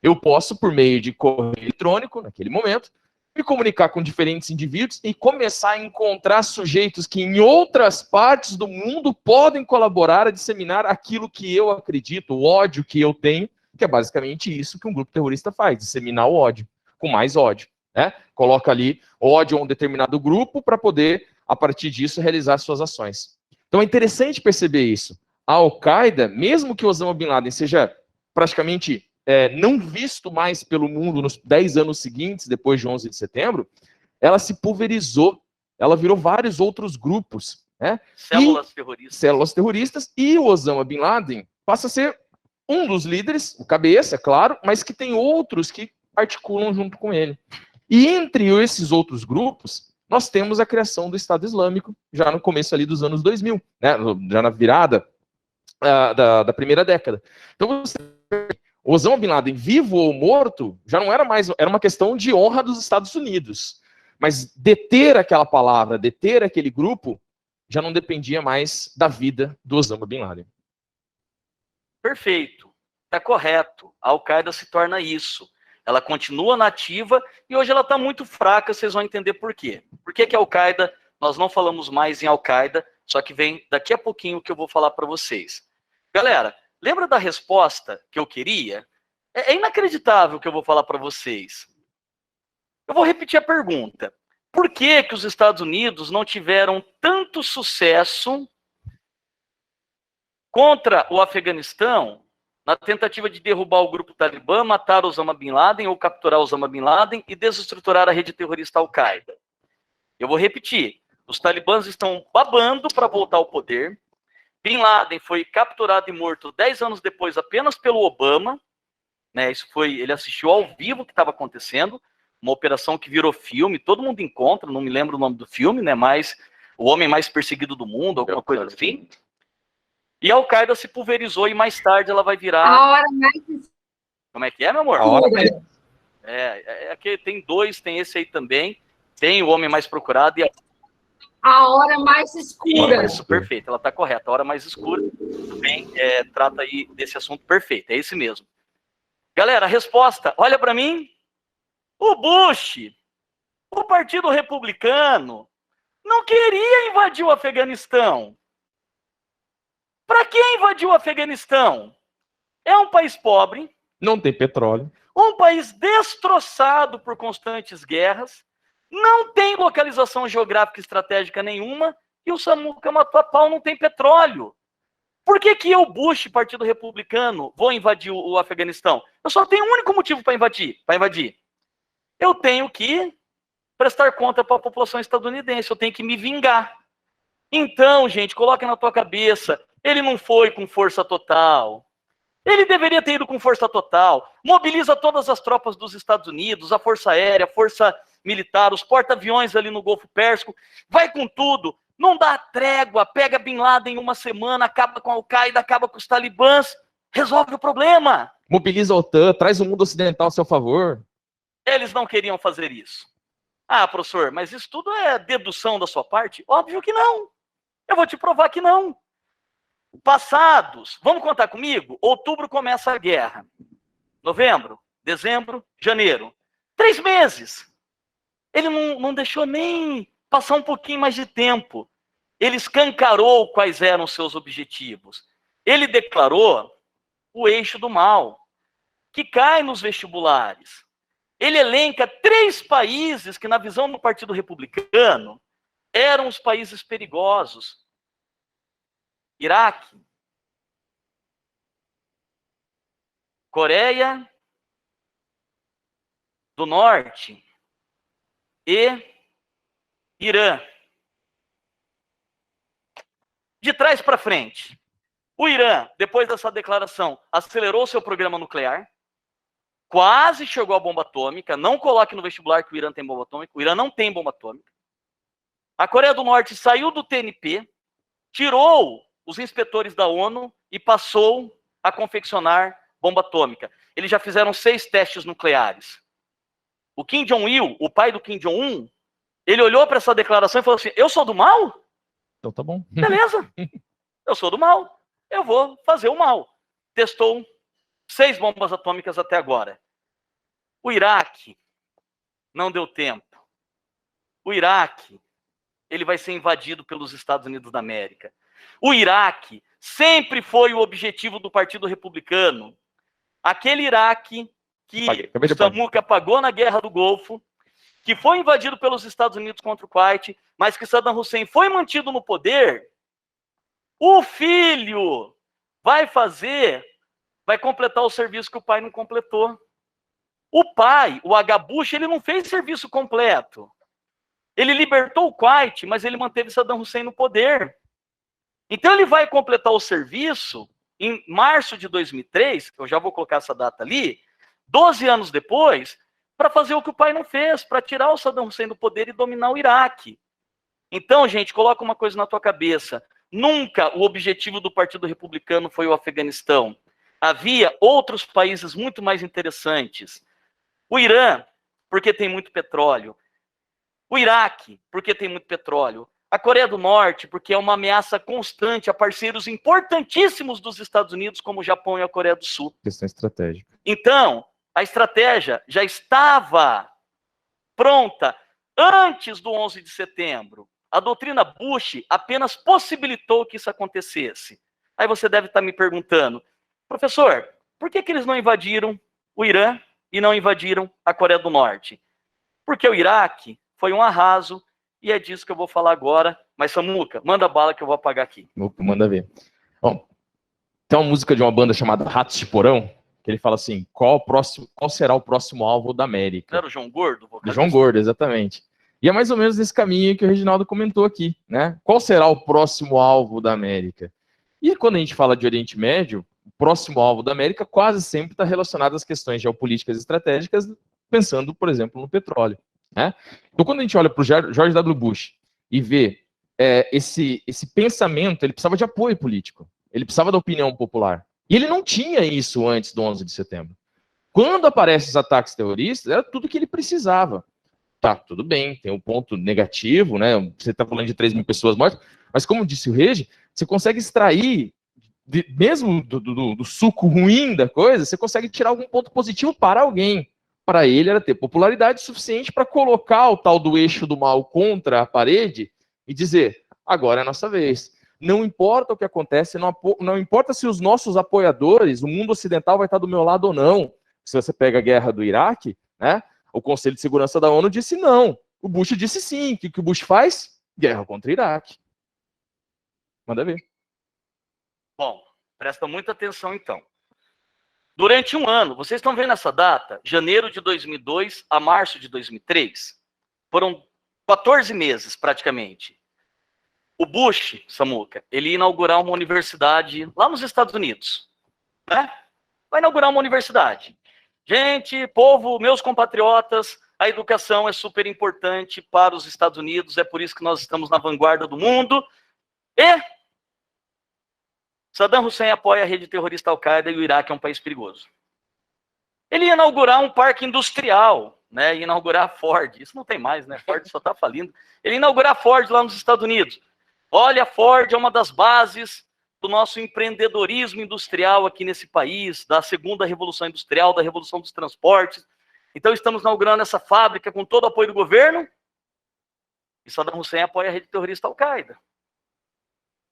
Eu posso, por meio de correio eletrônico, naquele momento, me comunicar com diferentes indivíduos e começar a encontrar sujeitos que em outras partes do mundo podem colaborar a disseminar aquilo que eu acredito, o ódio que eu tenho, que é basicamente isso que um grupo terrorista faz, disseminar o ódio, com mais ódio. Né? Coloca ali ódio a um determinado grupo para poder, a partir disso, realizar suas ações. Então é interessante perceber isso. a Al-Qaeda, mesmo que Osama Bin Laden seja praticamente não visto mais pelo mundo nos 10 anos seguintes, depois de 11 de setembro, ela se pulverizou, ela virou vários outros grupos, né? Células terroristas, e o Osama Bin Laden passa a ser um dos líderes, o cabeça, é claro, mas que tem outros que articulam junto com ele. E entre esses outros grupos, nós temos a criação do Estado Islâmico, já no começo ali dos anos 2000, né? Já na virada da primeira década. Então, o Osama Bin Laden, vivo ou morto, já não era mais, era uma questão de honra dos Estados Unidos. Mas deter aquela palavra, deter aquele grupo, já não dependia mais da vida do Osama Bin Laden. Perfeito, está correto. A Al-Qaeda se torna isso. Ela continua nativa e hoje ela está muito fraca, vocês vão entender por quê. Por que que a Al-Qaeda, nós não falamos mais em Al-Qaeda, só que vem daqui a pouquinho que eu vou falar para vocês. Galera, lembra da resposta que eu queria? É inacreditável o que eu vou falar para vocês. Eu vou repetir a pergunta. Por que que os Estados Unidos não tiveram tanto sucesso contra o Afeganistão na tentativa de derrubar o grupo Talibã, matar Osama Bin Laden ou capturar Osama Bin Laden e desestruturar a rede terrorista Al-Qaeda? Eu vou repetir. Os talibãs estão babando para voltar ao poder. Bin Laden foi capturado e morto 10 anos depois apenas pelo Obama. Né, isso foi, ele assistiu ao vivo o que estava acontecendo, uma operação que virou filme, todo mundo encontra, não me lembro o nome do filme, né, mas o homem mais perseguido do mundo, alguma coisa assim. E a Al-Qaeda se pulverizou e mais tarde ela vai virar... A hora mais... Como é que é, meu amor? A hora mais... Aqui tem dois, tem esse aí também, tem o homem mais procurado e a hora mais escura. Isso, perfeito, ela está correta, a hora mais escura, também trata aí desse assunto perfeito, é esse mesmo. Galera, a resposta, olha para mim, o Bush, o Partido Republicano, não queria invadir o Afeganistão. Para que invadir o Afeganistão? É um país pobre. Não tem petróleo. Um país destroçado por constantes guerras. Não tem localização geográfica estratégica nenhuma. E o Samuca Matapau não tem petróleo. Por que que eu, Bush, Partido Republicano, vou invadir o Afeganistão? Eu só tenho um único motivo para invadir. Eu tenho que prestar conta para a população estadunidense. Eu tenho que me vingar. Então, gente, coloque na tua cabeça, ele não foi com força total. Ele deveria ter ido com força total. Mobiliza todas as tropas dos Estados Unidos, a Força Aérea, a Força Militar, os porta-aviões ali no Golfo Pérsico. Vai com tudo. Não dá trégua. Pega Bin Laden em uma semana, acaba com a Al-Qaeda, acaba com os talibãs. Resolve o problema. Mobiliza a OTAN, traz o mundo ocidental a seu favor. Eles não queriam fazer isso. Ah, professor, mas isso tudo é dedução da sua parte? Óbvio que não. Eu vou te provar que não. Passados, vamos contar comigo? Outubro começa a guerra. Novembro, dezembro, janeiro. 3 meses. Ele não deixou nem passar um pouquinho mais de tempo. Ele escancarou quais eram os seus objetivos. Ele declarou o eixo do mal, que cai nos vestibulares. Ele elenca 3 países que, na visão do Partido Republicano, eram os países perigosos. Iraque, Coreia do Norte e Irã. De trás para frente, o Irã, depois dessa declaração, acelerou seu programa nuclear, quase chegou à bomba atômica. Não coloque no vestibular que o Irã tem bomba atômica. O Irã não tem bomba atômica. A Coreia do Norte saiu do TNP, tirou os inspetores da ONU e passou a confeccionar bomba atômica. Eles já fizeram 6 testes nucleares. O Kim Jong-il, o pai do Kim Jong-un, ele olhou para essa declaração e falou assim, eu sou do mal? Então tá bom. Beleza, eu sou do mal, eu vou fazer o mal. Testou 6 bombas atômicas até agora. O Iraque não deu tempo. O Iraque, ele vai ser invadido pelos Estados Unidos da América. O Iraque sempre foi o objetivo do Partido Republicano. Aquele Iraque que o Samuca pagou na Guerra do Golfo, que foi invadido pelos Estados Unidos contra o Kuwait, mas que Saddam Hussein foi mantido no poder. O filho vai completar o serviço que o pai não completou. O pai, o H. Bush, ele não fez serviço completo. Ele libertou o Kuwait, mas ele manteve Saddam Hussein no poder. Então ele vai completar o serviço em março de 2003, eu já vou colocar essa data ali, 12 anos depois, para fazer o que o pai não fez, para tirar o Saddam Hussein do poder e dominar o Iraque. Então, gente, coloca uma coisa na tua cabeça. Nunca o objetivo do Partido Republicano foi o Afeganistão. Havia outros países muito mais interessantes. O Irã, porque tem muito petróleo. O Iraque, porque tem muito petróleo. A Coreia do Norte, porque é uma ameaça constante a parceiros importantíssimos dos Estados Unidos, como o Japão e a Coreia do Sul. Questão estratégica. Então, a estratégia já estava pronta antes do 11 de setembro. A doutrina Bush apenas possibilitou que isso acontecesse. Aí você deve estar me perguntando, professor, por que eles não invadiram o Irã e não invadiram a Coreia do Norte? Porque o Iraque foi um arraso, e é disso que eu vou falar agora. Mas, Samuca, manda bala que eu vou apagar aqui. Manda ver. Bom, tem uma música de uma banda chamada Ratos de Porão, que ele fala assim, qual será o próximo alvo da América? Não era o João Gordo? Do João Gordo, exatamente. E é mais ou menos esse caminho que o Reginaldo comentou aqui, né? Qual será o próximo alvo da América? E quando a gente fala de Oriente Médio, o próximo alvo da América quase sempre está relacionado às questões geopolíticas e estratégicas, pensando, por exemplo, no petróleo, né? Então, quando a gente olha para o George W. Bush e vê esse pensamento, ele precisava de apoio político, ele precisava da opinião popular. E ele não tinha isso antes do 11 de setembro. Quando aparecem os ataques terroristas, era tudo que ele precisava. Tá, tudo bem, tem um ponto negativo, né? Você está falando de 3 mil pessoas mortas, mas como disse o Regi, você consegue extrair, mesmo do suco ruim da coisa, você consegue tirar algum ponto positivo para alguém. Para ele era ter popularidade suficiente para colocar o tal do eixo do mal contra a parede e dizer, agora é a nossa vez. Não importa o que acontece, não importa se os nossos apoiadores, o mundo ocidental vai estar do meu lado ou não. Se você pega a guerra do Iraque, né? O Conselho de Segurança da ONU disse não. O Bush disse sim. O que o Bush faz? Guerra contra o Iraque. Manda ver. Bom, presta muita atenção então. Durante um ano, vocês estão vendo essa data? Janeiro de 2002 a março de 2003. Foram 14 meses, praticamente. O Bush, Samuca, ele ia inaugurar uma universidade lá nos Estados Unidos. Né? Vai inaugurar uma universidade. Gente, povo, meus compatriotas, a educação é super importante para os Estados Unidos, é por isso que nós estamos na vanguarda do mundo. E Saddam Hussein apoia a rede terrorista Al-Qaeda e o Iraque é um país perigoso. Ele ia inaugurar um parque industrial, né? Ia inaugurar a Ford. Isso não tem mais, né? Ford só está falindo. Ele ia inaugurar a Ford lá nos Estados Unidos. Olha, a Ford é uma das bases do nosso empreendedorismo industrial aqui nesse país, da segunda revolução industrial, da revolução dos transportes. Então, estamos inaugurando essa fábrica com todo o apoio do governo. E Saddam Hussein apoia a rede terrorista Al-Qaeda.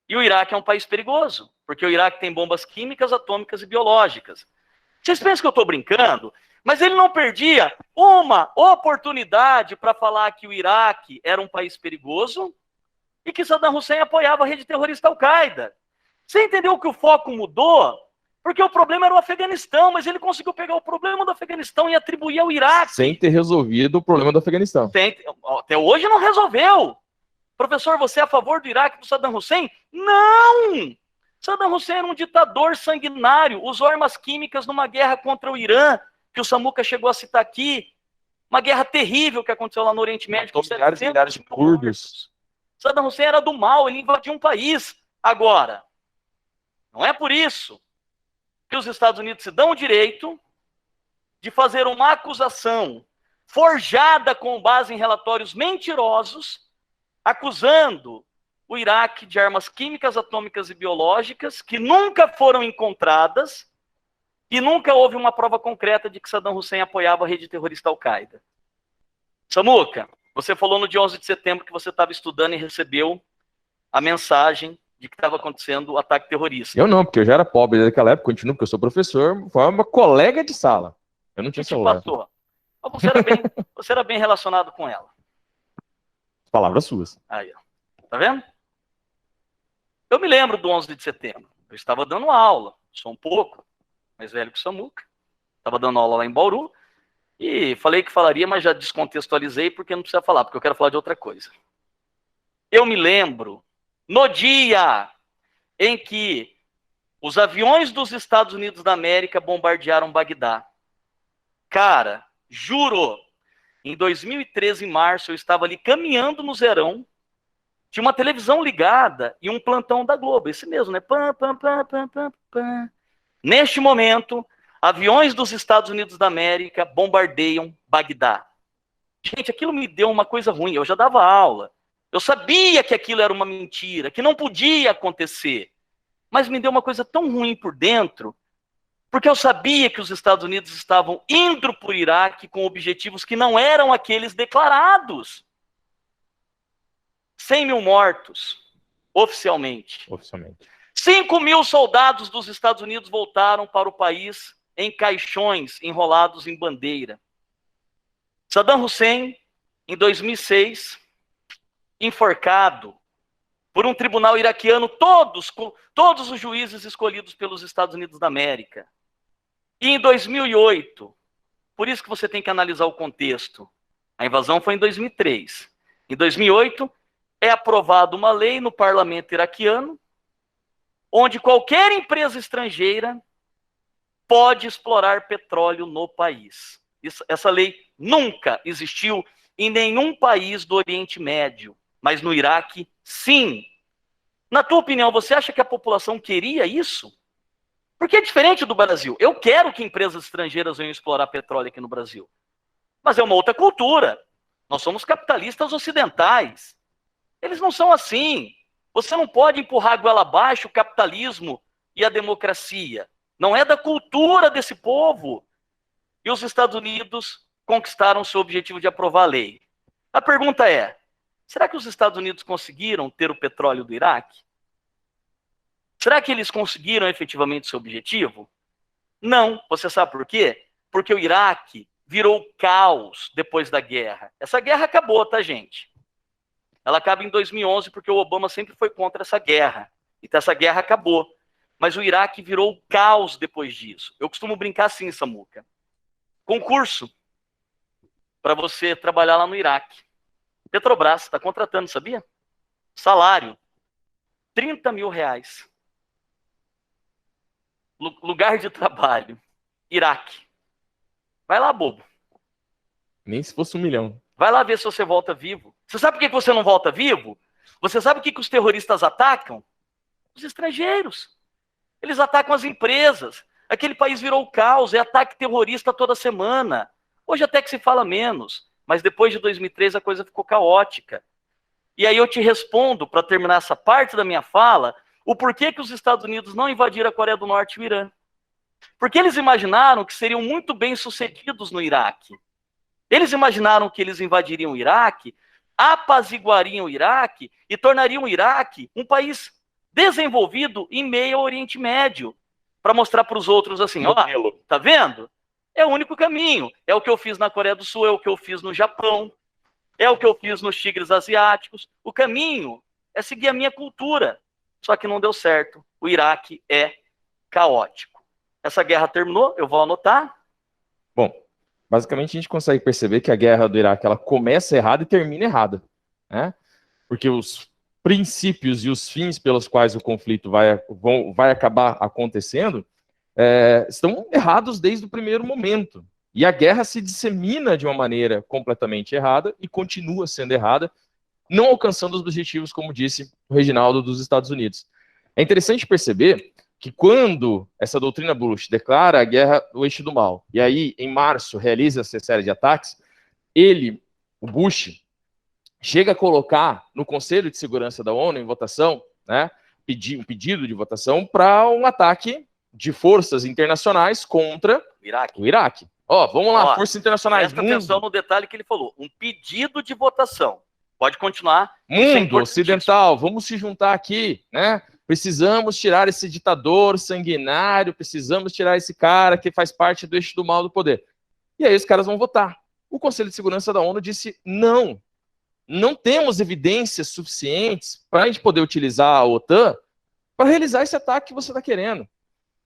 E o Iraque é um país perigoso, porque o Iraque tem bombas químicas, atômicas e biológicas. Vocês pensam que eu estou brincando? Mas ele não perdia uma oportunidade para falar que o Iraque era um país perigoso e que Saddam Hussein apoiava a rede terrorista Al-Qaeda. Você entendeu que o foco mudou? Porque o problema era o Afeganistão, mas ele conseguiu pegar o problema do Afeganistão e atribuir ao Iraque. Sem ter resolvido o problema do Afeganistão. Até hoje não resolveu. Professor, você é a favor do Iraque do Saddam Hussein? Não! Saddam Hussein era um ditador sanguinário, usou armas químicas numa guerra contra o Irã, que o Samuca chegou a citar aqui. Uma guerra terrível que aconteceu lá no Oriente Médio. Com milhares de curdos. Saddam Hussein era do mal, ele invadiu um país. Agora, não é por isso que os Estados Unidos se dão o direito de fazer uma acusação forjada com base em relatórios mentirosos, acusando o Iraque de armas químicas, atômicas e biológicas que nunca foram encontradas e nunca houve uma prova concreta de que Saddam Hussein apoiava a rede terrorista Al-Qaeda. Samuca, você falou no dia 11 de setembro que você estava estudando e recebeu a mensagem de que estava acontecendo o ataque terrorista. Eu não, porque eu já era pobre naquela época, continuo porque eu sou professor, foi uma colega de sala. Eu não tinha celular. Passou. Você era bem relacionado com ela. Palavras suas. Aí, ó. Tá vendo? Eu me lembro do 11 de setembro. eu estava dando aula, sou um pouco mais velho que o Samuca, estava dando aula lá em Bauru, e falei que falaria, mas já descontextualizei, porque não precisa falar, porque eu quero falar de outra coisa. Eu me lembro, no dia em que os aviões dos Estados Unidos da América bombardearam Bagdá. Cara, juro, em 2013, em março, eu estava ali caminhando no Zerão, tinha uma televisão ligada e um plantão da Globo, esse mesmo, né? Pam, pam, pam, pam, pam, pam. Neste momento, aviões dos Estados Unidos da América bombardeiam Bagdá. Gente, aquilo me deu uma coisa ruim, eu já dava aula. Eu sabia que aquilo era uma mentira, que não podia acontecer. Mas me deu uma coisa tão ruim por dentro, porque eu sabia que os Estados Unidos estavam indo para o Iraque com objetivos que não eram aqueles declarados. 100 mil mortos, oficialmente. 5 mil soldados dos Estados Unidos voltaram para o país em caixões enrolados em bandeira. Saddam Hussein, em 2006, enforcado por um tribunal iraquiano, todos os juízes escolhidos pelos Estados Unidos da América. E em 2008, por isso que você tem que analisar o contexto, a invasão foi em 2003. Em 2008, é aprovada uma lei no parlamento iraquiano, onde qualquer empresa estrangeira pode explorar petróleo no país. Essa lei nunca existiu em nenhum país do Oriente Médio, mas no Iraque, sim. Na tua opinião, você acha que a população queria isso? Porque é diferente do Brasil. Eu quero que empresas estrangeiras venham explorar petróleo aqui no Brasil. Mas é uma outra cultura. Nós somos capitalistas ocidentais. Eles não são assim. Você não pode empurrar goela abaixo o capitalismo e a democracia. Não é da cultura desse povo. E os Estados Unidos conquistaram seu objetivo de aprovar a lei. A pergunta é, será que os Estados Unidos conseguiram ter o petróleo do Iraque? Será que eles conseguiram efetivamente seu objetivo? Não. Você sabe por quê? Porque o Iraque virou caos depois da guerra. Essa guerra acabou, tá, gente? Ela acaba em 2011 porque o Obama sempre foi contra essa guerra. Então essa guerra acabou. Mas o Iraque virou caos depois disso. Eu costumo brincar assim, Samuca. Concurso para você trabalhar lá no Iraque. Petrobras está contratando, sabia? Salário, 30 mil reais. Lugar de trabalho, Iraque. Vai lá, bobo. Nem se fosse 1 milhão. Vai lá ver se você volta vivo. Você sabe por que você não volta vivo? Você sabe o que os terroristas atacam? Os estrangeiros. Eles atacam as empresas. Aquele país virou caos, é ataque terrorista toda semana. Hoje até que se fala menos, mas depois de 2003 a coisa ficou caótica. E aí eu te respondo, para terminar essa parte da minha fala, o porquê que os Estados Unidos não invadiram a Coreia do Norte e o Irã. Porque eles imaginaram que seriam muito bem-sucedidos no Iraque. Eles imaginaram que eles invadiriam o Iraque, apaziguariam o Iraque e tornariam o Iraque um país desenvolvido em meio ao Oriente Médio, para mostrar para os outros assim, ó, tá vendo? É o único caminho. É o que eu fiz na Coreia do Sul, é o que eu fiz no Japão, é o que eu fiz nos tigres asiáticos. O caminho é seguir a minha cultura. Só que não deu certo. O Iraque é caótico. Essa guerra terminou, eu vou anotar. Bom, basicamente a gente consegue perceber que a guerra do Iraque ela começa errada e termina errada, né? Porque os princípios e os fins pelos quais o conflito vai acabar acontecendo estão errados desde o primeiro momento. E a guerra se dissemina de uma maneira completamente errada e continua sendo errada, não alcançando os objetivos, como disse o Reginaldo, dos Estados Unidos. É interessante perceber que quando essa doutrina Bush declara a guerra do eixo do mal, e aí, em março, realiza essa série de ataques, o Bush, chega a colocar no Conselho de Segurança da ONU, em votação, né, um pedido de votação para um ataque de forças internacionais contra o Iraque. Ó, vamos lá, forças internacionais. Presta atenção no detalhe que ele falou. Um pedido de votação. Pode continuar. Mundo ocidental, vamos se juntar aqui, né? Precisamos tirar esse ditador sanguinário, precisamos tirar esse cara que faz parte do eixo do mal do poder. E aí os caras vão votar. O Conselho de Segurança da ONU disse não temos evidências suficientes para a gente poder utilizar a OTAN para realizar esse ataque que você está querendo.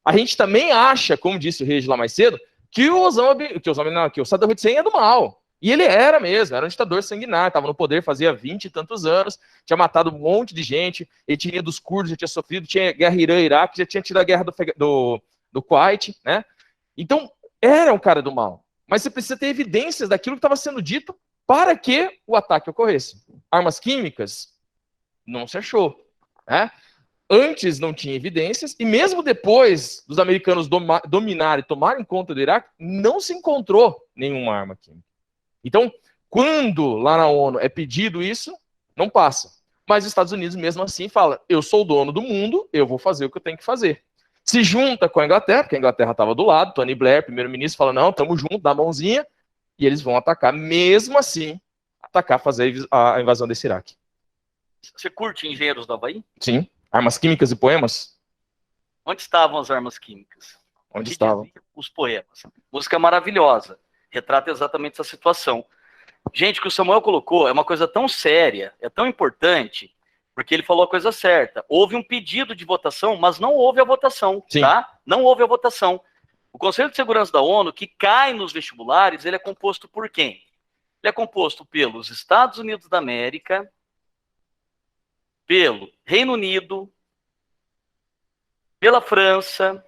A gente também acha, como disse o Regis lá mais cedo, que o Saddam Hussein é do mal. E ele era mesmo, era um ditador sanguinário, estava no poder fazia 20 e tantos anos, tinha matado um monte de gente, etnia dos curdos já tinha sofrido, tinha guerra Irã-Iraque, já tinha tido a guerra do Kuwait, né? Então, era um cara do mal. Mas você precisa ter evidências daquilo que estava sendo dito para que o ataque ocorresse. Armas químicas, não se achou, né? Antes não tinha evidências, e mesmo depois dos americanos dominarem e tomarem conta do Iraque, não se encontrou nenhuma arma química. Então, quando lá na ONU é pedido isso, não passa. Mas os Estados Unidos, mesmo assim, fala: eu sou o dono do mundo, eu vou fazer o que eu tenho que fazer. Se junta com a Inglaterra, porque a Inglaterra estava do lado, Tony Blair, primeiro-ministro, fala: não, estamos juntos, dá a mãozinha, e eles vão atacar, mesmo assim, fazer a invasão desse Iraque. Você curte Engenheiros do Havaí? Sim. Armas químicas e poemas? Onde estavam as armas químicas? Onde estavam? Os poemas. Música maravilhosa. Retrata exatamente essa situação. Gente, o que o Samuel colocou é uma coisa tão séria, é tão importante, porque ele falou a coisa certa. Houve um pedido de votação, mas não houve a votação, Sim. tá? Não houve a votação. O Conselho de Segurança da ONU, que cai nos vestibulares, ele é composto por quem? Ele é composto pelos Estados Unidos da América, pelo Reino Unido, pela França,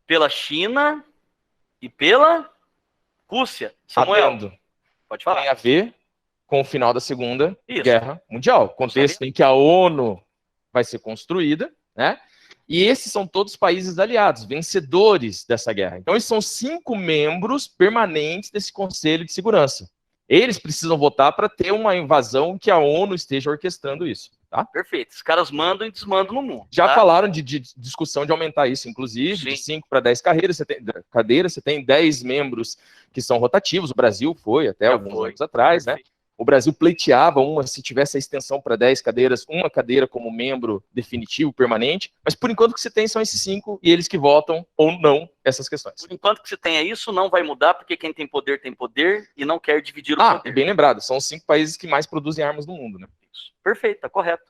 pela China e pela Rússia. Samuel, Adendo. pode falar. Tem a ver com o final da Segunda Isso. Guerra Mundial. Contexto em que a ONU vai ser construída, né? E esses são todos países aliados, vencedores dessa guerra. Então, esses são 5 membros permanentes desse Conselho de Segurança. Eles precisam votar para ter uma invasão que a ONU esteja orquestrando isso. Tá? Perfeito. Os caras mandam e desmandam no mundo. Já tá? falaram de discussão de aumentar isso, inclusive, Sim. de 5 para 10 cadeiras. Você tem 10 membros que são rotativos. O Brasil foi até alguns anos atrás, Perfeito. né? O Brasil pleiteava se tivesse a extensão para 10 cadeiras, uma cadeira como membro definitivo, permanente, mas por enquanto o que você tem são esses 5 e eles que votam ou não essas questões. Por enquanto que você tenha isso, não vai mudar, porque quem tem poder e não quer dividir o poder. Bem lembrado, são os 5 países que mais produzem armas no mundo, né? Isso. Perfeito, tá correto.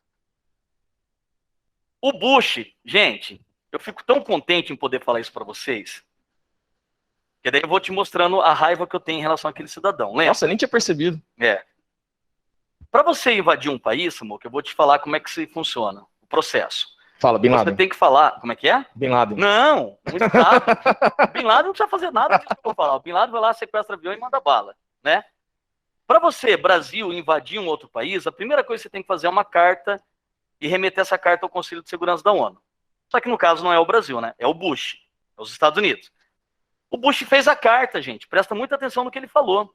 O Bush, gente, eu fico tão contente em poder falar isso para vocês, que daí eu vou te mostrando a raiva que eu tenho em relação àquele cidadão, lembra? Nossa, nem tinha percebido. Para você invadir um país, amor, que eu vou te falar como é que se funciona, o processo. Fala, Bin Laden. Você tem que falar, como é que é? Bin Laden. Não, um Estado. Bin Laden não precisa fazer nada disso que eu vou falar. O Bin Laden vai lá, sequestra avião e manda bala, né? Para você, Brasil, invadir um outro país, a primeira coisa que você tem que fazer é uma carta e remeter essa carta ao Conselho de Segurança da ONU. Só que no caso não é o Brasil, né? É o Bush, é os Estados Unidos. O Bush fez a carta, gente. Presta muita atenção no que ele falou.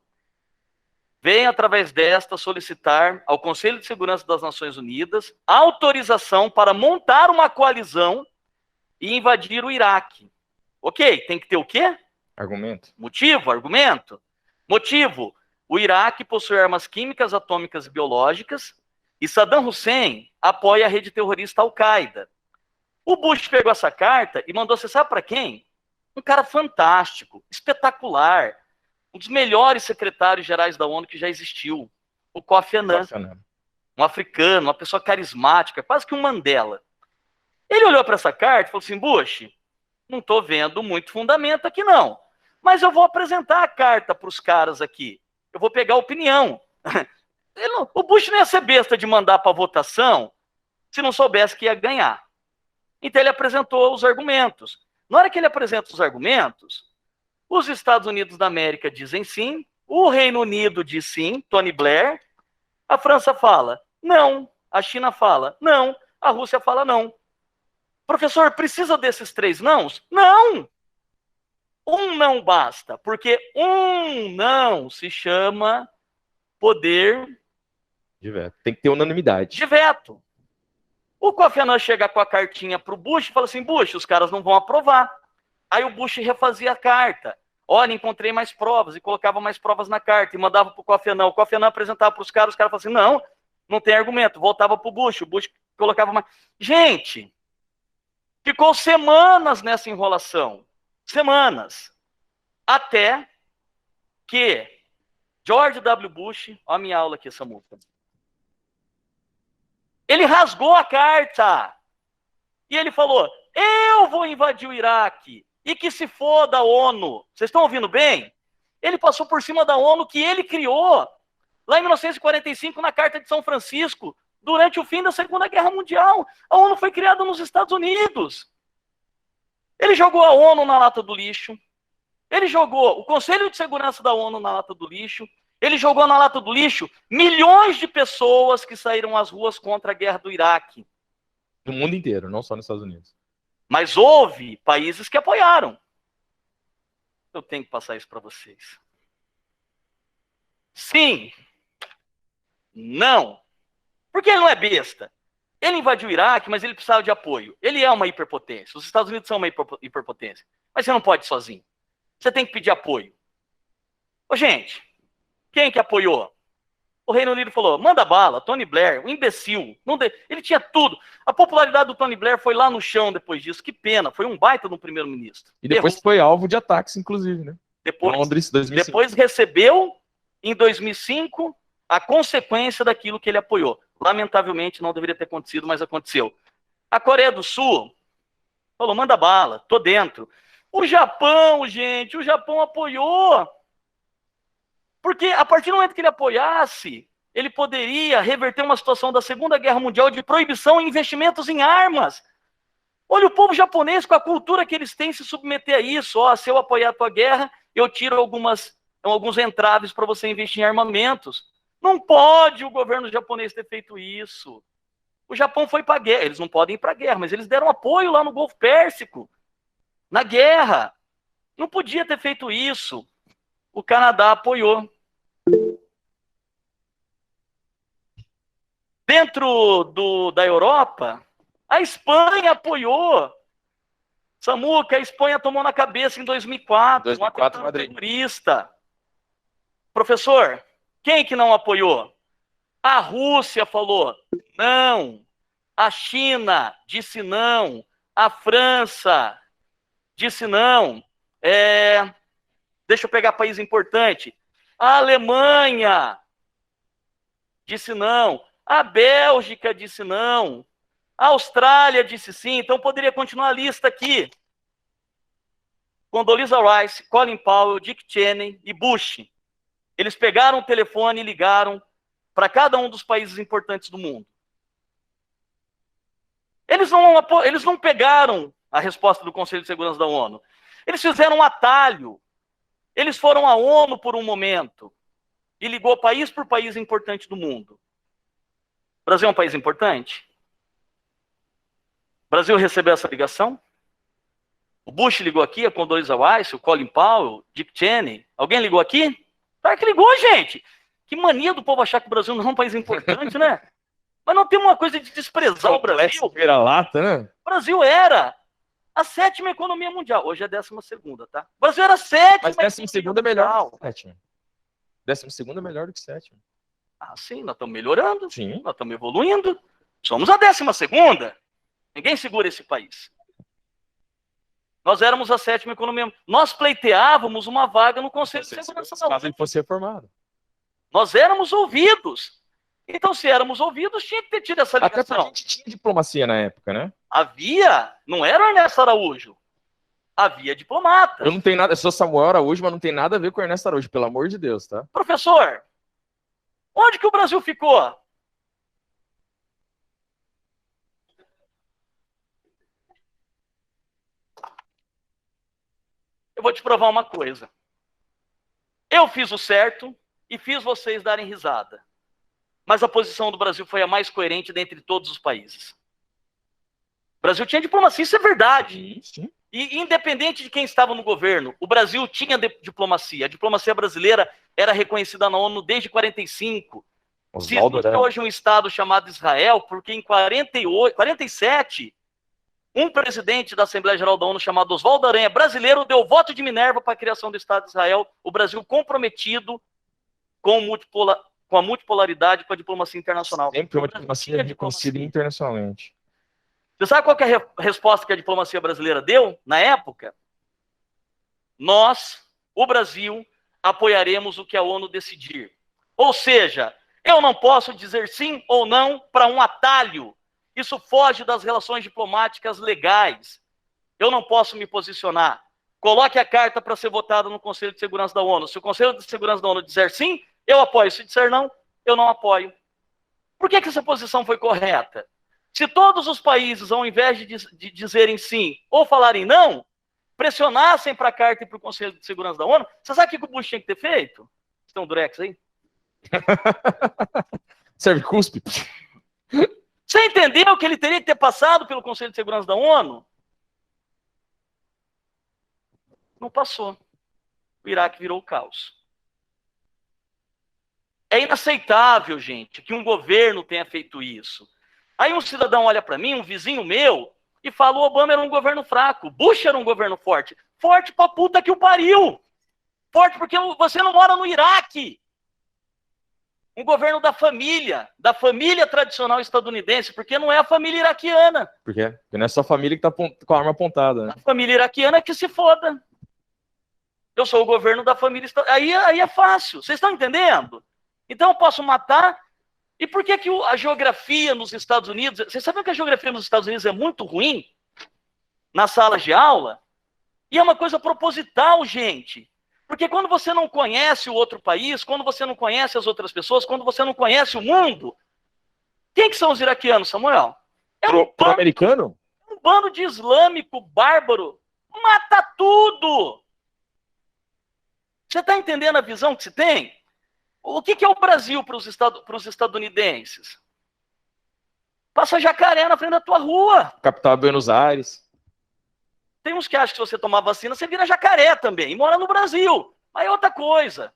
Vem, através desta, solicitar ao Conselho de Segurança das Nações Unidas autorização para montar uma coalizão e invadir o Iraque. Ok, tem que ter o quê? Argumento. Motivo, argumento. Motivo, o Iraque possui armas químicas, atômicas e biológicas e Saddam Hussein apoia a rede terrorista Al-Qaeda. O Bush pegou essa carta e mandou, você sabe para quem? Um cara fantástico, espetacular, um dos melhores secretários gerais da ONU que já existiu, o Kofi Annan, um africano, uma pessoa carismática, quase que um Mandela. Ele olhou para essa carta e falou assim, Bush, não estou vendo muito fundamento aqui não, mas eu vou apresentar a carta para os caras aqui, eu vou pegar a opinião. O Bush não ia ser besta de mandar para votação se não soubesse que ia ganhar. Então ele apresentou os argumentos. Na hora que ele apresenta os argumentos, os Estados Unidos da América dizem sim, o Reino Unido diz sim, Tony Blair, a França fala não, a China fala não, a Rússia fala não. Professor, precisa desses 3 nãos? Não! Um não basta, porque um não se chama poder de veto. Tem que ter unanimidade. De veto. O Kofi Annan chega com a cartinha para o Bush e fala assim, Bush, os caras não vão aprovar. Aí o Bush refazia a carta. Olha, encontrei mais provas, e colocava mais provas na carta, e mandava para o Kofi Annan. O Kofi Annan apresentava para os caras falavam assim, não tem argumento. Voltava para o Bush colocava mais... Gente, ficou semanas nessa enrolação. Semanas. Até que George W. Bush, olha a minha aula aqui, essa multa. Ele rasgou a carta. E ele falou, eu vou invadir o Iraque, e que se foda a ONU. Vocês estão ouvindo bem? Ele passou por cima da ONU que ele criou, lá em 1945, na Carta de São Francisco, durante o fim da Segunda Guerra Mundial. A ONU foi criada nos Estados Unidos. Ele jogou a ONU na lata do lixo, ele jogou o Conselho de Segurança da ONU na lata do lixo, ele jogou na lata do lixo milhões de pessoas que saíram às ruas contra a guerra do Iraque. No mundo inteiro, não só nos Estados Unidos. Mas houve países que apoiaram. Eu tenho que passar isso para vocês. Sim. Não. Porque ele não é besta. Ele invadiu o Iraque, mas ele precisava de apoio. Ele é uma hiperpotência. Os Estados Unidos são uma hiperpotência. Mas você não pode ir sozinho. Você tem que pedir apoio. Ô, gente, quem que apoiou? O Reino Unido falou, manda bala, Tony Blair, um imbecil. Ele tinha tudo. A popularidade do Tony Blair foi lá no chão depois disso. Que pena, foi um baita no primeiro-ministro. E depois foi alvo de ataques, inclusive, né? Londres, 2005. Depois recebeu, em 2005, a consequência daquilo que ele apoiou. Lamentavelmente, não deveria ter acontecido, mas aconteceu. A Coreia do Sul falou, manda bala, tô dentro. O Japão, gente, o Japão apoiou. Porque a partir do momento que ele apoiasse, ele poderia reverter uma situação da Segunda Guerra Mundial de proibição em investimentos em armas. Olha o povo japonês com a cultura que eles têm se submeter a isso. Ó, se eu apoiar a tua guerra, eu tiro alguns entraves para você investir em armamentos. Não pode o governo japonês ter feito isso. O Japão foi para a guerra. Eles não podem ir para a guerra, mas eles deram apoio lá no Golfo Pérsico, na guerra. Não podia ter feito isso. O Canadá apoiou. Dentro da Europa, a Espanha apoiou. Samuca, a Espanha tomou na cabeça em 2004, 2004 um atentado terrorista. Professor, quem que não apoiou? A Rússia falou não. A China disse não. A França disse não. Deixa eu pegar país importante. A Alemanha disse não. A Bélgica disse não. A Austrália disse sim. Então poderia continuar a lista aqui. Condoleezza Rice, Colin Powell, Dick Cheney e Bush. Eles pegaram o telefone e ligaram para cada um dos países importantes do mundo. Eles não pegaram a resposta do Conselho de Segurança da ONU. Eles fizeram um atalho. Eles foram à ONU por um momento e ligou país por país importante do mundo. O Brasil é um país importante? O Brasil recebeu essa ligação? O Bush ligou aqui, a Condoleezza Rice, o Colin Powell, Dick Cheney. Alguém ligou aqui? Claro que ligou, gente. Que mania do povo achar que o Brasil não é um país importante, né? Mas não tem uma coisa de desprezar o Brasil. Vira-lata, né? O Brasil era a 7ª economia mundial. Hoje é a 12ª, tá? O Brasil era a 7ª. Mas 12ª é melhor do que 7ª. 12ª é melhor do que 7ª. Ah, sim, nós estamos melhorando. Sim. Nós estamos evoluindo. Somos a 12ª. Ninguém segura esse país. Nós éramos a 7ª economia. Nós pleiteávamos uma vaga no Conselho de Segurança da ONU. Caso ele fosse reformado. Nós éramos ouvidos. Então, se éramos ouvidos, tinha que ter tido essa ligação. Até porque a gente tinha diplomacia na época, né? Havia, não era o Ernesto Araújo. Havia diplomatas. Eu não tenho nada, eu sou Samuel Araújo, mas não tem nada a ver com o Ernesto Araújo, pelo amor de Deus, tá? Professor, onde que o Brasil ficou? Eu vou te provar uma coisa. Eu fiz o certo e fiz vocês darem risada. Mas a posição do Brasil foi a mais coerente dentre todos os países. O Brasil tinha diplomacia, isso é verdade. Sim. E independente de quem estava no governo, o Brasil tinha diplomacia. A diplomacia brasileira era reconhecida na ONU desde 45. Se existe hoje um Estado chamado Israel, porque em 47, um presidente da Assembleia Geral da ONU chamado Oswaldo Aranha, brasileiro, deu voto de Minerva para a criação do Estado de Israel, o Brasil comprometido com a multipolaridade, com a diplomacia internacional. Sempre uma diplomacia reconhecida internacionalmente. Você sabe qual que é a resposta que a diplomacia brasileira deu na época? Nós, o Brasil, apoiaremos o que a ONU decidir. Ou seja, eu não posso dizer sim ou não para um atalho Isso foge das relações diplomáticas legais. Eu não posso me posicionar. Coloque a carta para ser votada no Conselho de Segurança da ONU. Se o Conselho de Segurança da ONU disser sim, eu apoio. Se disser não, eu não apoio. Por que essa posição foi correta? Se todos os países, ao invés de dizerem sim ou falarem não, pressionassem para a carta e para o Conselho de Segurança da ONU, você sabe o que o Bush tinha que ter feito? Vocês têm um durex aí? Serve cuspe? Você entendeu que ele teria que ter passado pelo Conselho de Segurança da ONU? Não passou. O Iraque virou o caos. É inaceitável, gente, que um governo tenha feito isso. Aí um cidadão olha para mim, um vizinho meu, e fala: o Obama era um governo fraco, Bush era um governo forte. Forte pra puta que o pariu. Forte porque você não mora no Iraque. Um governo da família tradicional estadunidense, porque não é a família iraquiana. Por quê? Porque não é só a família que tá com a arma apontada, né? A família iraquiana é que se foda. Eu sou o governo da família estadunidense. Aí é fácil, vocês estão entendendo? Então eu posso matar. E por que a geografia nos Estados Unidos... Vocês sabem que a geografia nos Estados Unidos é muito ruim? Nas salas de aula? E é uma coisa proposital, gente. Porque quando você não conhece o outro país, quando você não conhece as outras pessoas, quando você não conhece o mundo... Quem que são os iraquianos, Samuel? Pro americano? Um bando de islâmico bárbaro. Mata tudo! Você está entendendo a visão que se tem? O que é o Brasil para os estadunidenses? Passa jacaré na frente da tua rua. Capital Buenos Aires. Tem uns que acham que se você tomar vacina, você vira jacaré também. E mora no Brasil. Aí é outra coisa.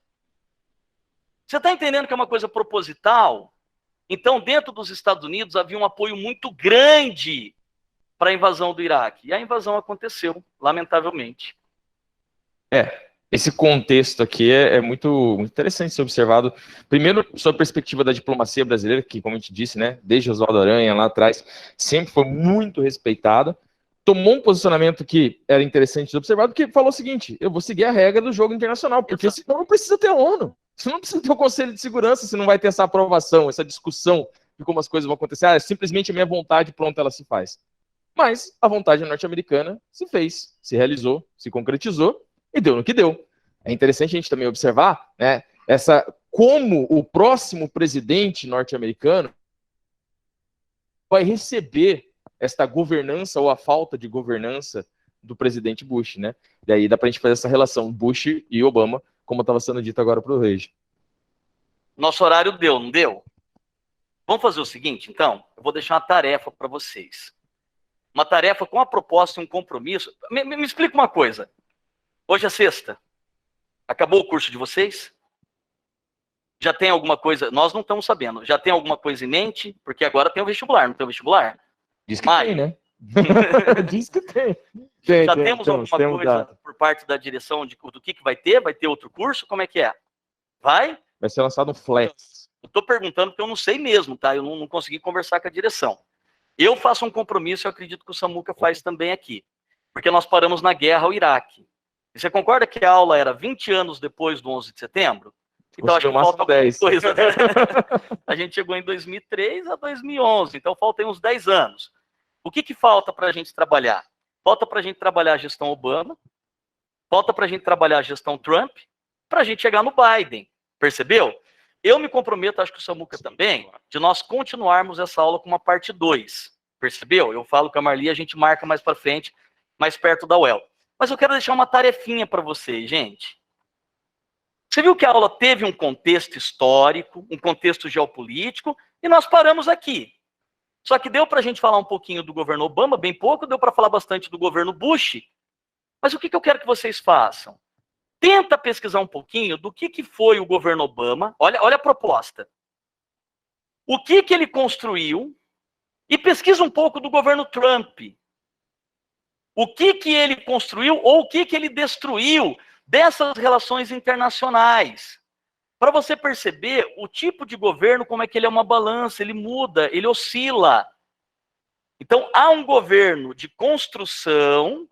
Você está entendendo que é uma coisa proposital? Então, dentro dos Estados Unidos, havia um apoio muito grande para a invasão do Iraque. E a invasão aconteceu, lamentavelmente. Esse contexto aqui é muito interessante ser observado. Primeiro, sob a perspectiva da diplomacia brasileira, que, como a gente disse, né, desde Oswaldo Aranha lá atrás, sempre foi muito respeitada. Tomou um posicionamento que era interessante de observar, porque falou o seguinte: eu vou seguir a regra do jogo internacional, porque senão não precisa ter a ONU, senão não precisa ter o Conselho de Segurança, se não vai ter essa aprovação, essa discussão de como as coisas vão acontecer. É simplesmente a minha vontade, pronto, ela se faz. Mas a vontade norte-americana se fez, se realizou, se concretizou, e deu no que deu. É interessante a gente também observar, né, como o próximo presidente norte-americano vai receber esta governança ou a falta de governança do presidente Bush, né? Daí dá pra gente fazer essa relação Bush e Obama, como estava sendo dito agora pro Regi. Nosso horário deu, não deu? Vamos fazer o seguinte, então? Eu vou deixar uma tarefa para vocês. Uma tarefa com uma proposta e um compromisso. Me explica uma coisa. Hoje é sexta. Acabou o curso de vocês? Já tem alguma coisa? Nós não estamos sabendo. Já tem alguma coisa em mente? Porque agora tem o vestibular, não tem o vestibular? Diz que tem, né? Diz que tem. Já temos alguma coisa por parte da direção do que vai ter? Vai ter outro curso? Como é que é? Vai? Vai ser lançado um flex. Eu estou perguntando porque eu não sei mesmo, tá? Eu não consegui conversar com a direção. Eu faço um compromisso, eu acredito que o Samuca faz também aqui. Porque nós paramos na guerra ao Iraque. E você concorda que a aula era 20 anos depois do 11 de setembro? Então acho que falta 10 coisa. A gente chegou em 2003 a 2011, então falta aí uns 10 anos. O que falta para a gente trabalhar? Falta para a gente trabalhar a gestão Obama, falta para a gente trabalhar a gestão Trump, para a gente chegar no Biden. Percebeu? Eu me comprometo, acho que o Samuca também, de nós continuarmos essa aula com uma parte 2. Percebeu? Eu falo com a Marli, a gente marca mais para frente, mais perto da UEL. Mas eu quero deixar uma tarefinha para vocês, gente. Você viu que a aula teve um contexto histórico, um contexto geopolítico, e nós paramos aqui. Só que deu para a gente falar um pouquinho do governo Obama, bem pouco, deu para falar bastante do governo Bush. Mas o que eu quero que vocês façam? Tenta pesquisar um pouquinho do que foi o governo Obama. Olha a proposta. O que ele construiu, e pesquisa um pouco do governo Trump. O que ele construiu ou o que ele destruiu dessas relações internacionais. Para você perceber o tipo de governo, como é que ele é uma balança, ele muda, ele oscila. Então, há um governo de construção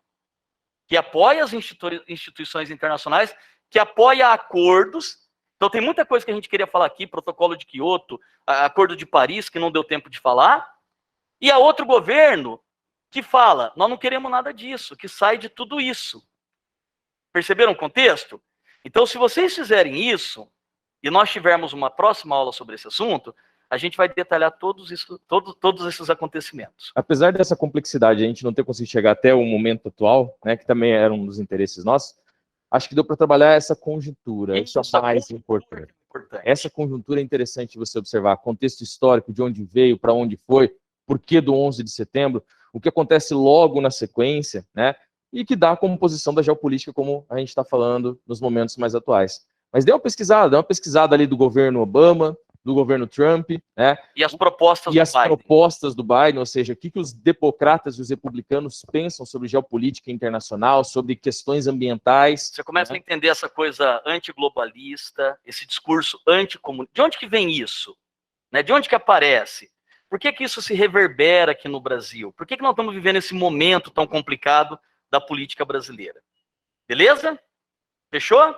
que apoia as instituições internacionais, que apoia acordos. Então, tem muita coisa que a gente queria falar aqui, protocolo de Quioto, acordo de Paris, que não deu tempo de falar. E há outro governo que fala, nós não queremos nada disso, que sai de tudo isso. Perceberam o contexto? Então, se vocês fizerem isso, e nós tivermos uma próxima aula sobre esse assunto, a gente vai detalhar todos esses acontecimentos. Apesar dessa complexidade, a gente não ter conseguido chegar até o momento atual, né, que também era um dos interesses nossos, acho que deu para trabalhar essa conjuntura, isso é mais importante. Essa conjuntura é interessante você observar, contexto histórico, de onde veio, para onde foi, por que do 11 de setembro, o que acontece logo na sequência, né, e que dá a composição da geopolítica, como a gente está falando nos momentos mais atuais. Mas dê uma pesquisada ali do governo Obama, do governo Trump, né? E as propostas do Biden, ou seja, o que os democratas e os republicanos pensam sobre geopolítica internacional, sobre questões ambientais. Você começa a entender essa coisa antiglobalista, esse discurso anticomunista. De onde que vem isso? Né? De onde que aparece? Por que que isso se reverbera aqui no Brasil? Por que que nós estamos vivendo esse momento tão complicado da política brasileira? Beleza? Fechou?